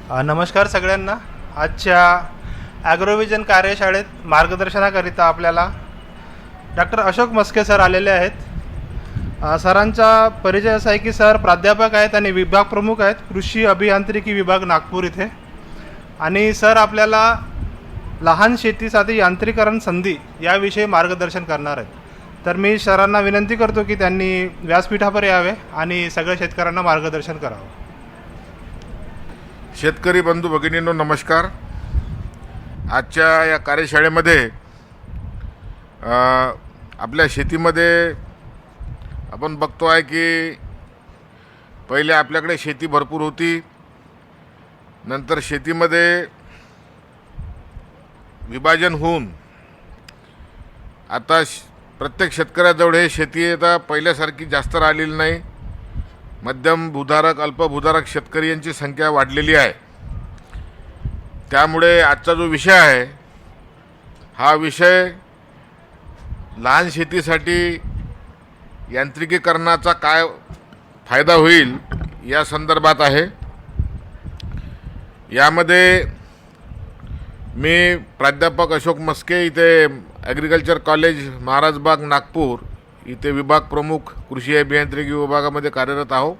नमस्कार सगळ्यांना. आजच्या ॲग्रोविजन कार्यशाळेत मार्गदर्शनाकरिता आपल्याला डॉक्टर अशोक मस्के सर आलेले आहेत. सरांचा परिचय असा आहे की सर प्राध्यापक आहेत आणि विभाग प्रमुख आहेत कृषी अभियांत्रिकी विभाग नागपूर इथे. आणि सर आपल्याला लहान शेतीसाठी यांत्रिकरण संधी याविषयी मार्गदर्शन करणार आहेत. तर मी सरांना विनंती करतो की त्यांनी व्यासपीठावर यावे आणि सगळ्या शेतकऱ्यांना मार्गदर्शन करावं. शेतकरी बंधू भगिनींनो नमस्कार. आजच्या या कार्यशाळेमध्ये आपल्या शेतीमध्ये आपण बघतो आहे की पहिले आपल्याकडे शेती भरपूर होती, नंतर शेतीमध्ये विभाजन होऊन आता प्रत्येक शेतकऱ्याजवळ हे शेती आता पहिल्यासारखी जास्त राहिलेली नाही. मध्यम भूधारक अल्पभूधारक शेतकरी यांची संख्या वाढलेली आहे. त्यामुळे आजचा जो विषय आहे हा विषय लहान शेतीसाठी यांत्रिकीकरणाचा काय फायदा होईल या संदर्भात आहे. यामध्ये मी प्राध्यापक अशोक मस्के इथे ॲग्रिकल्चर कॉलेज महाराजबाग नागपूर इथे विभाग प्रमुख कृषी अभियांत्रिकी विभागामध्ये कार्यरत आहोत.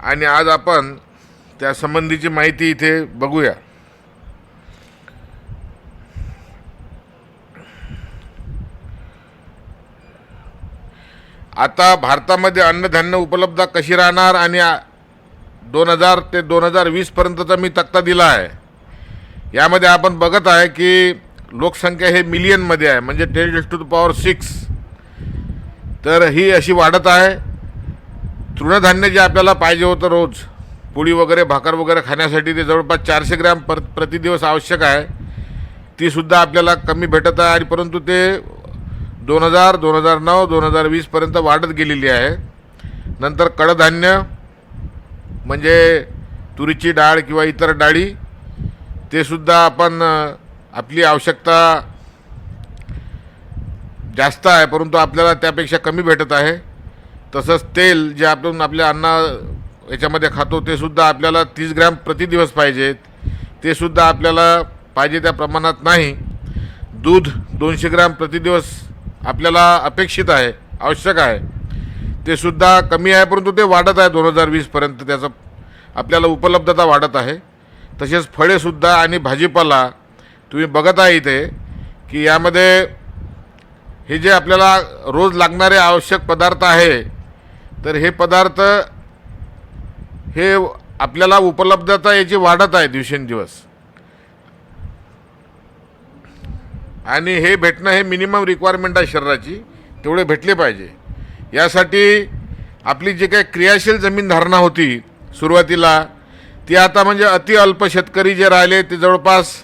आणि आज आपण त्या संबंधीची माहिती इथे बघूया. आता भारतामध्ये अन्नधान्य उपलब्धता कशी राहणार आणि 2000 ते 2020 पर्यंतचा मी तक्ता दिला आहे. यामध्ये आपण बघत आहे की लोकसंख्या हे मिलियनमध्ये आहे, म्हणजे 10⁶. तर ही अशी वाढत आहे. तृणधान्य जे आपल्याला पाहिजे होतं रोज पोळी वगैरे भाकर वगैरे खाण्यासाठी ते जवळपास 400 ग्रॅम प्रतिदिवस आवश्यक आहे, तीसुद्धा आपल्याला कमी भेटत आहे. आणि परंतु ते 2000, 2009, 2020 पर्यंत वाढत गेलेली आहे. नंतर कडधान्य म्हणजे तुरीची डाळ किंवा इतर डाळी ते सुद्धा आपण आपली आवश्यकता जास्त आहे, परंतु आपल्याला त्यापेक्षा कमी भेटत आहे. तसंच तेल जे आपण आपल्या याच्यामध्ये खातो ते सुद्धा आपल्याला 30 ग्रॅम प्रतिदिवस पाहिजेत, ते सुद्धा आपल्याला पाहिजे त्या प्रमाणात नाही. दूध 200 ग्रॅम प्रतिदिवस आपल्याला अपेक्षित आहे, आवश्यक आहे, ते सुद्धा कमी आहे, परंतु ते वाढत आहे. 2020 पर्यंत त्याचं आपल्याला उपलब्धता वाढत आहे. तसेच फळेसुद्धा आणि भाजीपाला तुम्ही बघत आहे इथे की यामध्ये हे जे आपल्याला रोज लागणारे आवश्यक पदार्थ आहे, तर हे पदार्थ हे आपल्याला उपलब्धता याची वाढत आहे दिवसेंदिवस. आणि हे भेटणं हे मिनिमम रिक्वायरमेंट आहे शरीराची, तेवढे भेटले पाहिजे. यासाठी आपली जी काही क्रियाशील जमीन धारणा होती सुरुवातीला, ती आता म्हणजे अति अल्प शेतकरी जे राहिले ते जवळपास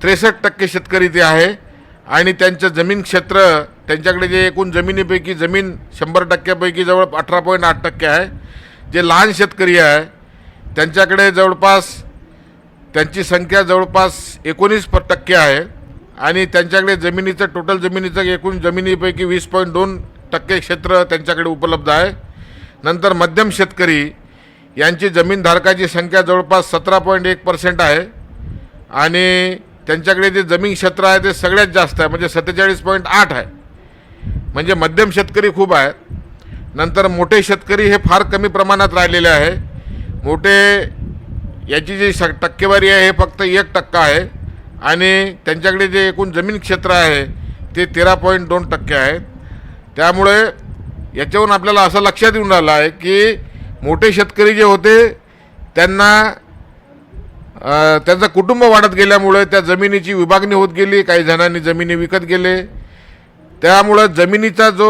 63% शेतकरी ते आहे. आणि त्यांचं जमीन क्षेत्र त्यांच्याकडे जे एकूण जमिनीपैकी जमीन 100%पैकी जवळ 18.8% आहे. जे लहान शेतकरी आहे त्यांच्याकडे जवळपास त्यांची संख्या जवळपास 19% आहे. आणि त्यांच्याकडे जमिनीचं टोटल जमिनीचं एकूण जमिनीपैकी 20.2% क्षेत्र त्यांच्याकडे उपलब्ध आहे. नंतर मध्यम शेतकरी यांची जमीनधारकाची संख्या जवळपास 17.1% आहे. आणि त्यांच्याकडे जे जमीन क्षेत्र आहे ते सगळ्यात जास्त आहे, म्हणजे 47.8 आहे. म्हणजे मध्यम शेतकरी खूप आहे. नंतर मोठे शेतकरी हे फार कमी प्रमाणात राहिलेले आहे. मोठे याची जी टक्केवारी आहे हे फक्त 1% आहे. आणि त्यांच्याकडे जे एकूण जमीन क्षेत्र आहे ते 13.2% आहे. त्यामुळे याच्यावरून आपल्याला असं लक्षात येऊन राहिलं आहे की मोठे शेतकरी जे होते त्यांना त्यांचं कुटुंब वाढत गेल्यामुळे त्या जमिनीची विभागणी होत गेली. काही जणांनी जमिनी विकत गेले. त्यामुळं जमिनीचा जो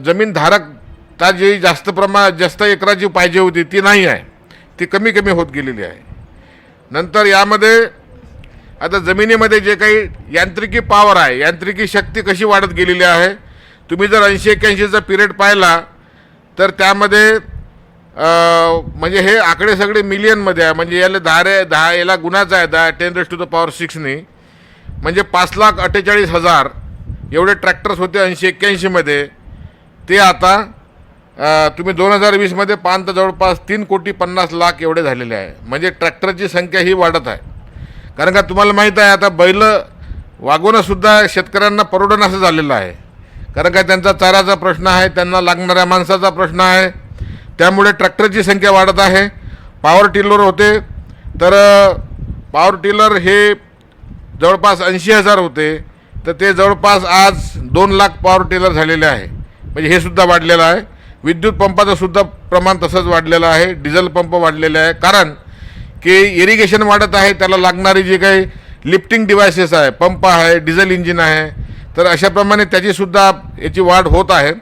जमीनधारकता जी जास्त एकराची पाहिजे होती ती नाही आहे, ती कमी कमी होत गेलेली आहे. नंतर यामध्ये आता जमिनीमध्ये जे काही यांत्रिकी पॉवर आहे, यांत्रिकी शक्ती कशी वाढत गेलेली आहे. तुम्ही जर 80-81चा पिरियड पाहिला तर त्यामध्ये म्हणजे हे आकडे सगळे मिलियनमध्ये आहे. म्हणजे याला 10 याला गुणाचा आहे 10⁻⁶ म्हणजे 5,48,000 एवढे ट्रॅक्टर्स होते 80-81 मध्ये. ते आता तुम्ही 2020मध्ये पाहता जवळपास 3,50,00,000 एवढे झालेले आहे. म्हणजे ट्रॅक्टरची संख्या ही वाढत आहे. कारण का तुम्हाला माहीत आहे आता बैल वागवणंसुद्धा शेतकऱ्यांना परवडणं असं झालेलं आहे. कारण का त्यांचा चाऱ्याचा प्रश्न आहे, त्यांना लागणाऱ्या माणसाचा प्रश्न आहे. त्यामुळे ट्रॅक्टरची संख्या वाढत आहे. पॉवर टिलर होते तर पॉवर टिलर हे जवळपास 80,000 होते, तर ते जवळपास आज 2,00,000 पॉवर टिलर झालेले आहे. म्हणजे हे सुद्धा वाढलेलं आहे. विद्युत पंपाचं सुद्धा प्रमाण तसंच वाढलेलं आहे. डिझेल पंप वाढलेले आहे. कारण की इरिगेशन वाढत आहे, त्याला लागणारी जी काही लिफ्टिंग डिव्हायसेस आहे, पंप आहे, डिझेल इंजिन आहे, तर अशाप्रमाणे त्याचीसुद्धा याची वाढ होत आहे.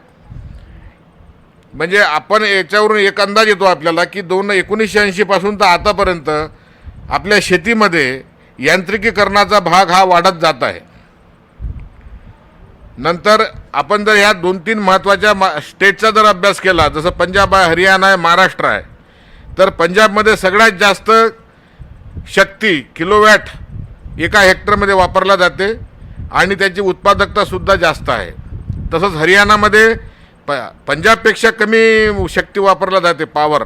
म्हणजे आपण याच्यावरून एक अंदाज येतो आपल्याला की 1980 पासून तर आतापर्यंत आपल्या शेतीमध्ये यांत्रिकीकरणाचा भाग हा वाढत जात आहे. नंतर आपण जर ह्या 2-3 महत्त्वाच्या स्टेटचा जर अभ्यास केला, जसं पंजाब आहे, हरियाणा आहे, महाराष्ट्र आहे, तर पंजाबमध्ये सगळ्यात जास्त शक्ती किलोवॅट एका हेक्टरमध्ये वापरला जाते आणि त्याची उत्पादकतासुद्धा जास्त आहे. तसंच हरियाणामध्ये पंजाबपेक्षा कमी शक्ती वापरला जाते पॉवर,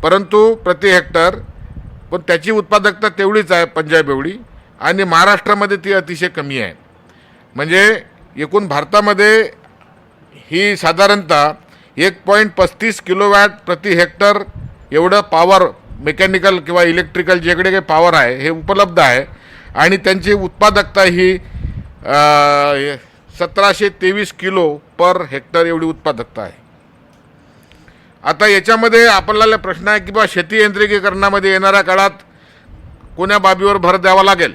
परंतु प्रति हेक्टर, पण त्याची उत्पादकता तेवढीच आहे पंजाब एवढी, आणि महाराष्ट्रामध्ये ती अतिशय कमी आहे. म्हणजे एकूण भारतामध्ये ही साधारणतः 1.35 किलोवॅट प्रति हेक्टर एवढं पॉवर, मेकॅनिकल किंवा इलेक्ट्रिकल जेकडे काही पॉवर आहे हे उपलब्ध आहे. आणि त्यांची उत्पादकता ही 1723 किलो पर हेक्टर एवढी उत्पादकता आहे. आता याच्यामध्ये आपल्याला प्रश्न आहे की बा शेती यांत्रिकीकरणामध्ये येणाऱ्या काळात कोण्या बाबीवर भर द्यावा लागेल.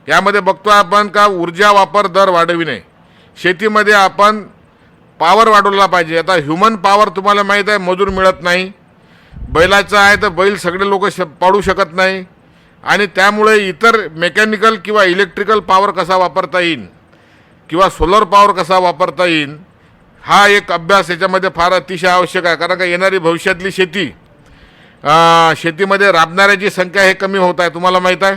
यामध्ये बघतो आपण का ऊर्जा वापर दर वाढविणे, शेतीमध्ये आपण पॉवर वाढवला पाहिजे. आता ह्युमन पॉवर तुम्हाला माहीत आहे मजूर मिळत नाही, बैलाचं आहे तर बैल सगळे लोक पाडू शकत नाही, आणि त्यामुळे इतर मेकॅनिकल किंवा इलेक्ट्रिकल पॉवर कसा वापरता येईल किंवा सोलर पॉवर कसा वापरता येईल हा एक अभ्यास याच्यामध्ये फार अतिशय आवश्यक आहे. कारण का येणारी भविष्यातली शेतीमध्ये राबणाऱ्याची संख्या हे कमी होत आहे. तुम्हाला माहीत आहे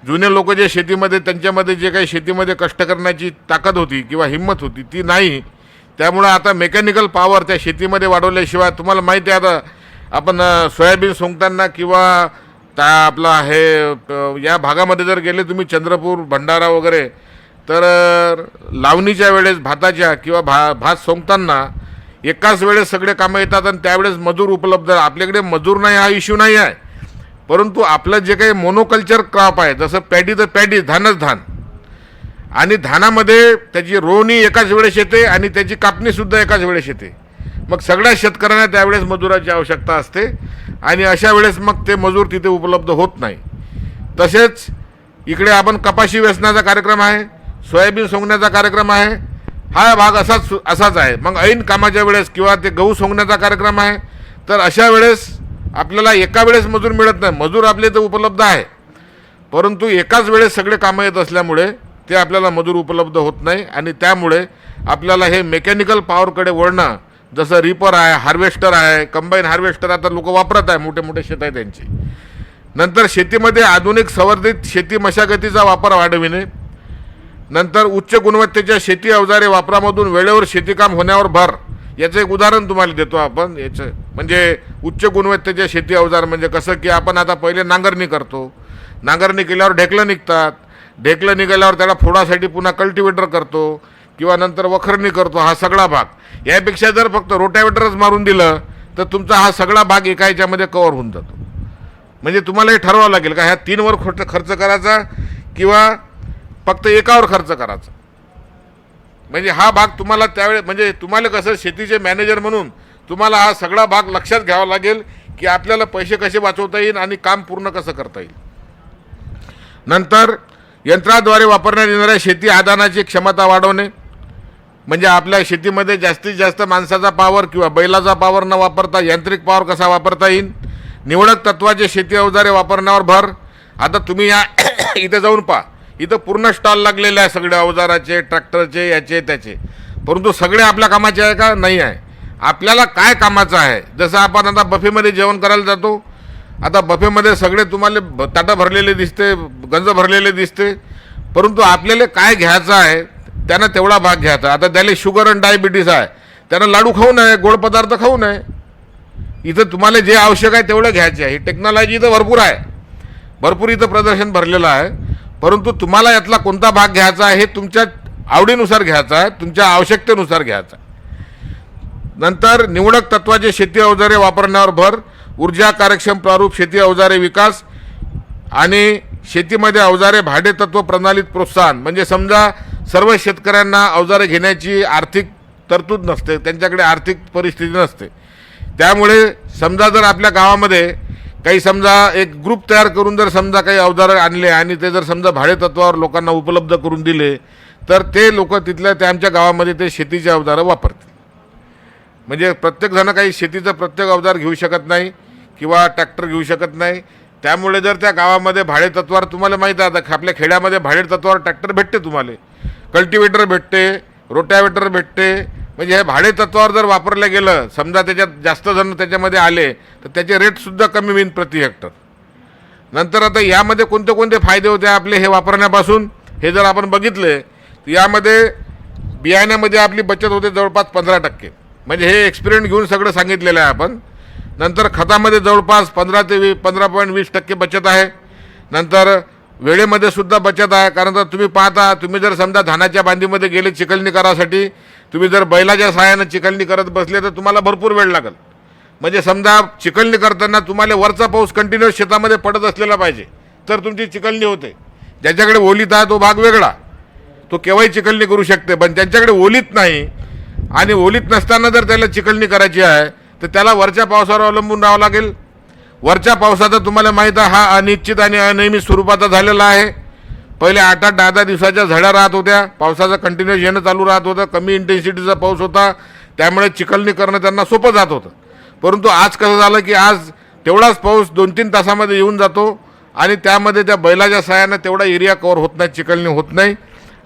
जुने लोक जे शेतीमध्ये त्यांच्यामध्ये जे काही शेतीमध्ये कष्ट करण्याची ताकद होती किंवा हिंमत होती ती नाही. त्यामुळं आता मेकॅनिकल पॉवर त्या शेतीमध्ये वाढवल्याशिवाय, तुम्हाला माहिती आहे आता आपण सोयाबीन सोंगताना किंवा आपला हे या भागामध्ये जर गेले तुम्ही चंद्रपूर, भंडारा वगैरे, तर लावणीच्या वेळेस भाताच्या किंवा भात सोंगताना एकाच वेळेस सगळे कामं येतात आणि त्यावेळेस मजूर उपलब्ध. आपल्याकडे मजूर नाही हा इश्यू नाही आहे, परंतु आपलं जे काही मोनोकल्चर क्रॉप आहे, जसं पॅडी तर पॅडी, धानच धान, आणि धानामध्ये त्याची रोवणी एकाच वेळेस येते आणि त्याची कापणीसुद्धा एकाच वेळेस येते. मग सगळ्या शेतकऱ्यांना त्यावेळेस मजुराची आवश्यकता असते आणि अशा वेळेस मग ते मजूर तिथे उपलब्ध होत नाही. तसेच इकडे आपण कपाशी वेचण्याचा कार्यक्रम आहे, सोयाबीन सोंगण्याचा कार्यक्रम आहे, हा भाग असाच आहे. मग ऐन कामाच्या वेळेस किंवा ते गहू सोंगण्याचा कार्यक्रम आहे, तर अशा वेळेस आपल्याला एका वेळेस मजूर मिळत नाही. मजूर आपले इथं उपलब्ध आहे, परंतु एकाच वेळेस सगळे कामं येत असल्यामुळे ते आपल्याला मजूर उपलब्ध होत नाही. आणि त्यामुळे आपल्याला हे मेकॅनिकल पॉवरकडे वळणं, जसं रिपर आहे, हार्वेस्टर आहे, कंबाईन हार्वेस्टर आता लोक वापरत आहे, मोठे मोठे शेत आहे त्यांची. नंतर शेतीमध्ये आधुनिक संवर्धित शेती मशागतीचा वापर वाढविणे. नंतर उच्च गुणवत्तेच्या शेती अवजारे वापरामधून वेळेवर शेतीकाम होण्यावर भर. याचं एक उदाहरण तुम्हाला देतो आपण. याचं म्हणजे उच्च गुणवत्तेचे शेती अवजार म्हणजे कसं की आपण आता पहिले नांगरणी करतो, नांगरणी केल्यावर ढेकलं निघतात, ढेकलं निघाल्यावर त्याला फोडासाठी पुन्हा कल्टिवेटर करतो किंवा नंतर वखरणी करतो, हा सगळा भाग. यापेक्षा जर फक्त रोटावेटरच मारून दिलं तर तुमचा हा सगळा भाग एका याच्यामध्ये कव्हर होऊन जातो. म्हणजे तुम्हाला हे ठरवावं लागेल का ह्या 3वर खर्च करायचा किंवा फक्त एकावर खर्च करायचा. म्हणजे हा भाग तुम्हाला त्यावेळेस, म्हणजे तुम्हाला कसं शेतीचे मॅनेजर म्हणून तुम्हाला हा सगळा भाग लक्षात घ्यावा लागेल की आपल्याला पैसे कसे वाचवता येईल आणि काम पूर्ण कसं करता येईल. नंतर यंत्राद्वारे वापरण्यात येणाऱ्या शेती आदानाची क्षमता वाढवणे. म्हणजे आपल्या शेतीमध्ये जास्तीत जास्त माणसाचा पॉवर किंवा बैलाचा पॉवर न वापरता यांत्रिक पॉवर कसा वापरता येईल. निवडक तत्वाचे शेती अवजारे वापरण्यावर भर. आता तुम्ही या इथे जाऊन पहा, इथं पूर्ण स्टॉल लागलेले आहे सगळे अवजाराचे, ट्रॅक्टरचे, याचे त्याचे, परंतु सगळे आपल्या कामाचे आहे का? नाही आहे. आपल्याला काय कामाचं आहे, जसं आपण आता बफेमध्ये जेवण करायला जातो, आता बफेमध्ये सगळे तुम्हाला ताटं भरलेले दिसते, गंज भरलेले दिसते, परंतु आपल्याला काय घ्यायचं आहे त्यांना तेवढा भाग घ्यायचा. आता त्याला शुगर आणि डायबिटीस आहे, त्यांना लाडू खाऊ नये, गोड पदार्थ खाऊ नये. इथं तुम्हाला जे आवश्यक आहे तेवढं घ्यायचे आहे. टेक्नॉलॉजी इथं भरपूर आहे, भरपूर इथं प्रदर्शन भरलेलं आहे. परंतु तुम्हाला यातला कोणता भाग घ्यायचा आहे हे तुमच्या आवडीनुसार घ्यायचा आहे, तुमच्या आवश्यकतेनुसार घ्यायचा आहे. नंतर निवडक तत्वाचे शेती अवजारे वापरण्यावर भर, ऊर्जा कार्यक्षम प्रारूप शेती अवजारे विकास आणि शेतीमध्ये अवजारे भाडे तत्व प्रणालीत प्रोत्साहन. म्हणजे समजा सर्व शेतकऱ्यांना अवजारे घेण्याची आर्थिक तरतूद नसते, त्यांच्याकडे आर्थिक परिस्थिती नसते. त्यामुळे समजा जर आपल्या गावामध्ये काही समजा एक ग्रुप तयार करून जर समजा काही अवजारे आणले आणि ते जर समजा भाडे तत्वावर लोकांना उपलब्ध करून दिले तर ते लोक तिथल्या त्या आमच्या गावामध्ये ते शेतीचे अवजारं वापरतील. म्हणजे प्रत्येकजण काही शेतीचं प्रत्येक अवजार घेऊ शकत नाही किंवा ट्रॅक्टर घेऊ शकत नाही. त्यामुळे जर त्या गावामध्ये भाडे तत्वावर, तुम्हाला माहीत आहे आता आपल्या खेड्यामध्ये भाडे तत्वावर ट्रॅक्टर भेटते, तुम्हाला कल्टिवेटर भेटते, रोटावेटर भेटते. म्हणजे हे भाडे तत्वावर जर वापरलं गेलं, समजा त्याच्यात जास्त जण त्याच्यामध्ये आले तर त्याचे रेटसुद्धा कमी होईल प्रति हेक्टर. नंतर आता यामध्ये कोणते कोणते फायदे होते आपले हे वापरण्यापासून हे जर आपण बघितले तर यामध्ये बियाण्यामध्ये आपली बचत होते जवळपास 15%. म्हणजे हे एक्सपिरियन्स घेऊन सगळं सांगितलेलं आहे आपण. नंतर खतामध्ये जवळपास 15.20% बचत आहे. नंतर वेळेमध्ये सुद्धा बचत आहे, कारण तर तुम्ही पाहता, तुम्ही जर समजा धानाच्या बांधीमध्ये गेले चिखलणी करासाठी, तुम्ही जर बैलाच्या सहाय्यानं चिखलणी करत बसले तर तुम्हाला भरपूर वेळ लागेल. म्हणजे समजा चिखलणी करताना तुम्हाला वरचा पाऊस कंटिन्युअस शेतामध्ये पडत असलेला पाहिजे तर तुमची चिखलणी होते. ज्याच्याकडे ओलीत आहे तो भाग वेगळा, तो केव्हाही चिखलणी करू शकते. पण ज्यांच्याकडे ओलीत नाही आणि ओलीत नसताना जर त्याला चिखलणी करायची आहे तर त्याला वरच्या पावसावर अवलंबून राहावं लागेल. वरच्या पावसाचा तुम्हाला माहीत आहे हा अनिश्चित आणि अनियमित स्वरूपाचा झालेला आहे. पहिले 8-8, 10-10 दिवसाच्या झड्या राहत होत्या, पावसाचं कंटिन्युअस येणं चालू राहत होतं, कमी इंटेन्सिटीचा पाऊस होता, त्यामुळे चिखलणी करणं त्यांना सोपं जात होतं. परंतु आज कसं झालं की आज तेवढाच पाऊस 2-3 तासामध्ये येऊन जातो आणि त्यामध्ये त्या बैलाच्या सहाय्यानं तेवढा एरिया कव्हर होत नाही, चिखलणी होत नाही.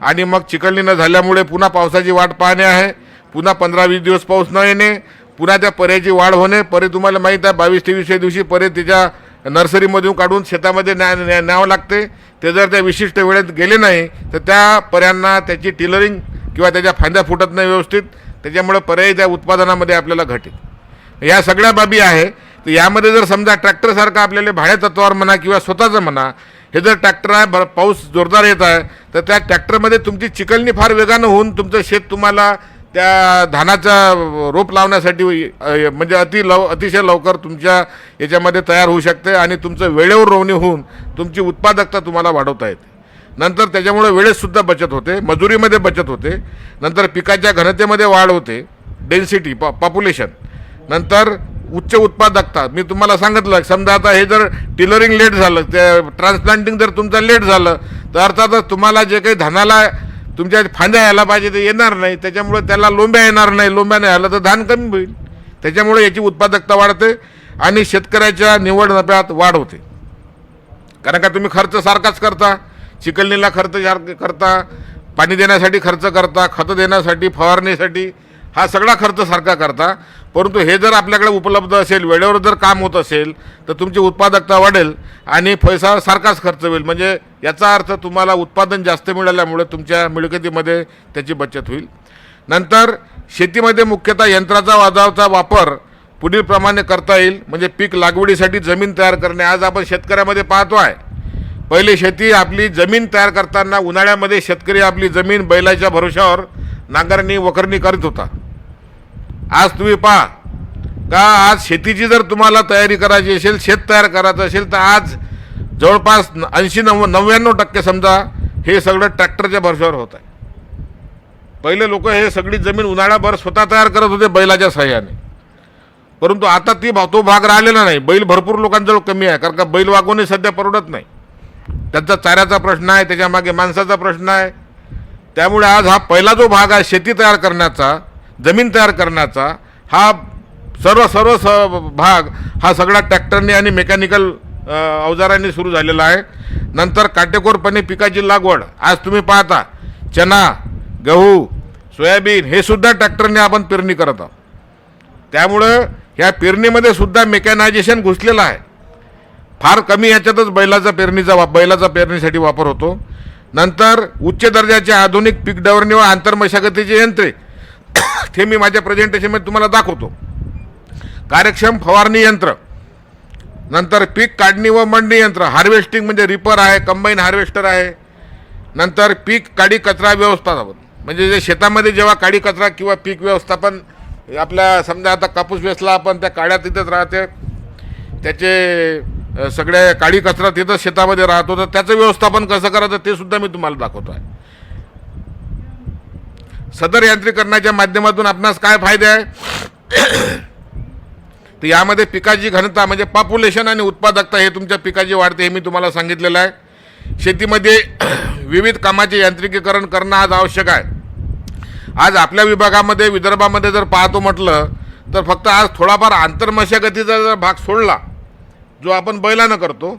आणि मग चिखलणी न झाल्यामुळे पुन्हा पावसाची वाट पाहणे आहे, पुन्हा 15-20 दिवस पाऊस न येणे, पुन्हा त्या पऱ्याची वाढ होणे. परे तुम्हाला माहीत आहे 22-23 दिवशी परे त्याच्या नर्सरीमधून काढून शेतामध्ये न्यावं लागते. ते जर त्या विशिष्ट वेळेत गेले नाही तर त्या पर्यांना त्याची टिलरिंग किंवा त्याच्या फांद्या फुटत नाही व्यवस्थित, त्याच्यामुळे पर्यायी त्या उत्पादनामध्ये आपल्याला घटेल. या सगळ्या बाबी आहे. तर यामध्ये जर समजा ट्रॅक्टरसारखं आपल्याला भाड्या तत्वावर म्हणा किंवा स्वतःचं म्हणा, हे जर ट्रॅक्टर आहे, पाऊस जोरदार येत आहे तर त्या ट्रॅक्टरमध्ये तुमची चिखलणी फार वेगानं होऊन तुमचं शेत तुम्हाला त्या धानाचा रोप लावण्यासाठी म्हणजे अतिशय लवकर तुमच्या याच्यामध्ये तयार होऊ शकते आणि तुमचं वेळेवर रोवणी होऊन तुमची उत्पादकता तुम्हाला वाढवता येते. नंतर त्याच्यामुळे वेळेतसुद्धा बचत होते, मजुरीमध्ये बचत होते. नंतर पिकाच्या घनतेमध्ये वाढ होते, डेन्सिटी पॉप्युलेशन. नंतर उच्च उत्पादकता. मी तुम्हाला सांगितलं समजा आता हे जर टिलरिंग लेट झालं, ते ट्रान्सप्लांटिंग जर तुमचं लेट झालं तर अर्थातच तुम्हाला जे काही धानाला तुमच्या फांद्या यायला पाहिजे ते येणार नाही, त्याच्यामुळे त्याला लोंब्या येणार नाही, लोंब्या नाही आलं तर धान कमी होईल. त्याच्यामुळे याची उत्पादकता वाढते आणि शेतकऱ्याच्या निव्वळ नफ्यात वाढ होते. कारण का तुम्ही खर्च सारखाच करता, चिखलणीला खर्च करता, पाणी देण्यासाठी खर्च करता, खतं देण्यासाठी, फवारणीसाठी, हा सगळा खर्च सारखा करता. परंतु हे जर आपल्याकडे उपलब्ध असेल, वेळेवर जर काम होत असेल तर तुमची उत्पादकता वाढेल आणि पैसा सारखाच खर्च होईल. म्हणजे याचा अर्थ तुम्हाला उत्पादन जास्त मिळाल्यामुळे तुमच्या मिळकतीमध्ये त्याची बचत होईल. नंतर शेतीमध्ये मुख्यतः यंत्राचा वाजावचा वापर पुढीलप्रमाणे करता येईल. म्हणजे पीक लागवडीसाठी जमीन तयार करणे. आज आपण शेतकऱ्यामध्ये पाहतो आहे, पहिले शेती आपली जमीन तयार करताना उन्हाळ्यामध्ये शेतकरी आपली जमीन बैलाच्या भरोशावर नांगरणी वखरणी करीत होता. आज तुम्ही पहा का आज शेतीची जर तुम्हाला तयारी करायची असेल, शेत तयार करायचं असेल तर आज जवळपास 80-99% समजा हे सगळं ट्रॅक्टरच्या भरोशावर होत आहे. पहिले लोक हे सगळी जमीन उन्हाळ्याभर स्वतः तयार करत होते बैलाच्या सहाय्याने. परंतु आता तो भाग राहिलेला नाही. बैल भरपूर लोकांजवळ कमी आहे, कारण का बैल वागवणे सध्या परवडत नाही. त्यांचा चाऱ्याचा प्रश्न आहे, त्याच्यामागे माणसाचा प्रश्न आहे. त्यामुळे आज हा पहिला जो भाग आहे शेती तयार करण्याचा, जमीन तयार करण्याचा, हा सर्व भाग हा सगळा ट्रॅक्टरने आणि मेकॅनिकल अवजारांनी सुरू झालेला आहे. नंतर काटेकोरपणे पिकाची लागवड. आज तुम्ही पाहता चना, गहू, सोयाबीन हे सुद्धा ट्रॅक्टरने आपण पेरणी करत आहोत. त्यामुळं ह्या पेरणीमध्ये सुद्धा मेकॅनायझेशन घुसलेलं आहे. फार कमी ह्याच्यातच बैलाचा पेरणीसाठी वापर होतो. नंतर उच्च दर्जाचे आधुनिक पीक डवरणी व आंतरमशागतीचे यंत्रे. ते मी माझ्या प्रेझेंटेशनमध्ये तुम्हाला दाखवतो. कार्यक्षम फवारणी यंत्र, नंतर पीक काढणी व मळणी यंत्र, हार्वेस्टिंग म्हणजे रिपर आहे, कंबाईन हार्वेस्टर आहे. नंतर पीक काडी कचरा व्यवस्थापन, म्हणजे जे शेतामध्ये जेव्हा काडी कचरा किंवा पीक व्यवस्थापन, आपल्या समजा आता कापूस वेचला आपण, त्या काड्या तिथंच राहते, त्याचे सगळे काडी कचरा तिथं शेतामध्ये राहतो, तर त्याचं व्यवस्थापन कसं करायचं ते सुद्धा मी तुम्हाला दाखवतो आहे. सदर यांत्रिकरणाच्या माध्यमातून आपणास काय फायदे आहे, तर यामध्ये पिकाची घनता म्हणजे पॉप्युलेशन आणि उत्पादकता हे तुमच्या पिकाची वाढते, हे मी तुम्हाला सांगितलेलं आहे. शेतीमध्ये विविध कामाचे यांत्रिकीकरण करणं आज आवश्यक आहे. आज आपल्या विभागामध्ये, विदर्भामध्ये जर पाहतो म्हटलं तर फक्त आज थोडाफार आंतरमशागतीचा जर भाग सोडला, जो आपण बैलानं करतो,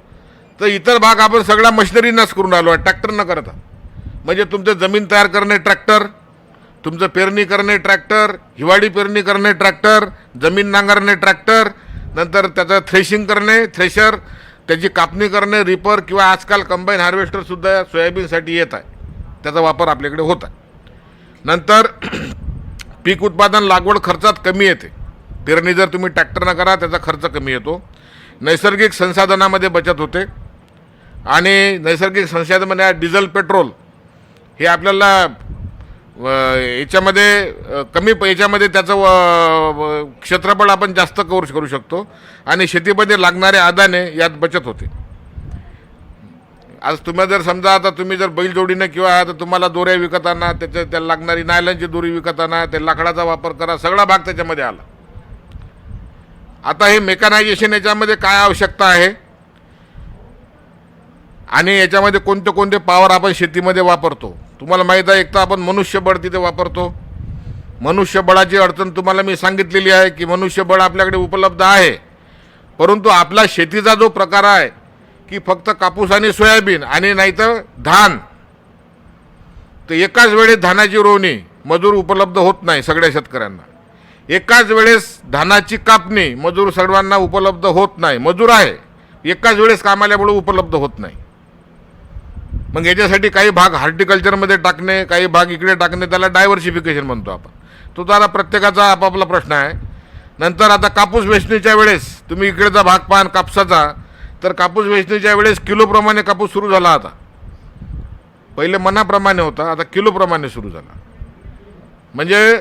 तर इतर भाग आपण सगळ्या मशिनरीनंच करून राहिलो आहे, ट्रॅक्टर न करता. म्हणजे तुमचं जमीन तयार करणे ट्रॅक्टर, तुमचं पेरणी करणे ट्रॅक्टर, हिवाळी पेरणी करणे ट्रॅक्टर, जमीन नांगरणे ट्रॅक्टर, नंतर त्याचं थ्रेशिंग करणे थ्रेशर, त्याची कापणी करणे रिपर, किंवा आजकाल कंबाईन हार्वेस्टरसुद्धा सोयाबीनसाठी येत आहे, त्याचा वापर आपल्याकडे होत आहे. नंतर पीक उत्पादन लागवड खर्चात कमी येते. पेरणी जर तुम्ही ट्रॅक्टरनं करा त्याचा खर्च कमी येतो. नैसर्गिक संसाधनामध्ये बचत होते, आणि नैसर्गिक संसाधनामध्ये डिझेल पेट्रोल हे आपल्याला याच्यामध्ये कमी याच्यामध्ये त्याचं क्षेत्रफळ आपण जास्त करू शकतो, आणि शेतीमध्ये लागणारे आदाने यात बचत होते. आज तुम्ही जर समजा आता तुम्ही जर बैलजोडीनं किंवा आता तुम्हाला दोऱ्या विकत आणा, त्याला लागणारी नायलॉनची दोरी विकत आणा, त्या लाकडाचा वापर करा, सगळा भाग त्याच्यामध्ये आला. आता हे मेकॅनायझेशन याच्यामध्ये काय आवश्यकता आहे, आणि याच्यामध्ये कोणते कोणते पॉवर आपण शेतीमध्ये वापरतो. तुम्हाला माहीत आहे, एक तर आपण मनुष्यबळ तिथे वापरतो. मनुष्यबळाची अडचण तुम्हाला मी सांगितलेली आहे की मनुष्यबळ आपल्याकडे उपलब्ध आहे, परंतु आपला शेतीचा जो प्रकार आहे की फक्त कापूस आणि सोयाबीन आणि नाहीतर धान, तर एकाच वेळेस धानाची रोवणी मजूर उपलब्ध होत नाही सगळ्या शेतकऱ्यांना. एकाच वेळेस धानाची कापणी मजूर सर्वांना उपलब्ध होत नाही. मजूर आहे, एकाच वेळेस कामाल्यामुळे उपलब्ध होत नाही. मग याच्यासाठी काही भाग हॉर्टिकल्चरमध्ये टाकणे, काही भाग इकडे टाकणे, त्याला डायव्हर्सिफिकेशन म्हणतो आपण. तो जरा प्रत्येकाचा आपापला प्रश्न आहे. नंतर आता कापूस वेचणीच्या वेळेस तुम्ही इकडेचा भाग पाहान कापसाचा, तर कापूस वेचणीच्या वेळेस किलोप्रमाणे कापूस सुरू झाला. आता पहिले मनाप्रमाणे होता, आता किलोप्रमाणे सुरू झाला. म्हणजे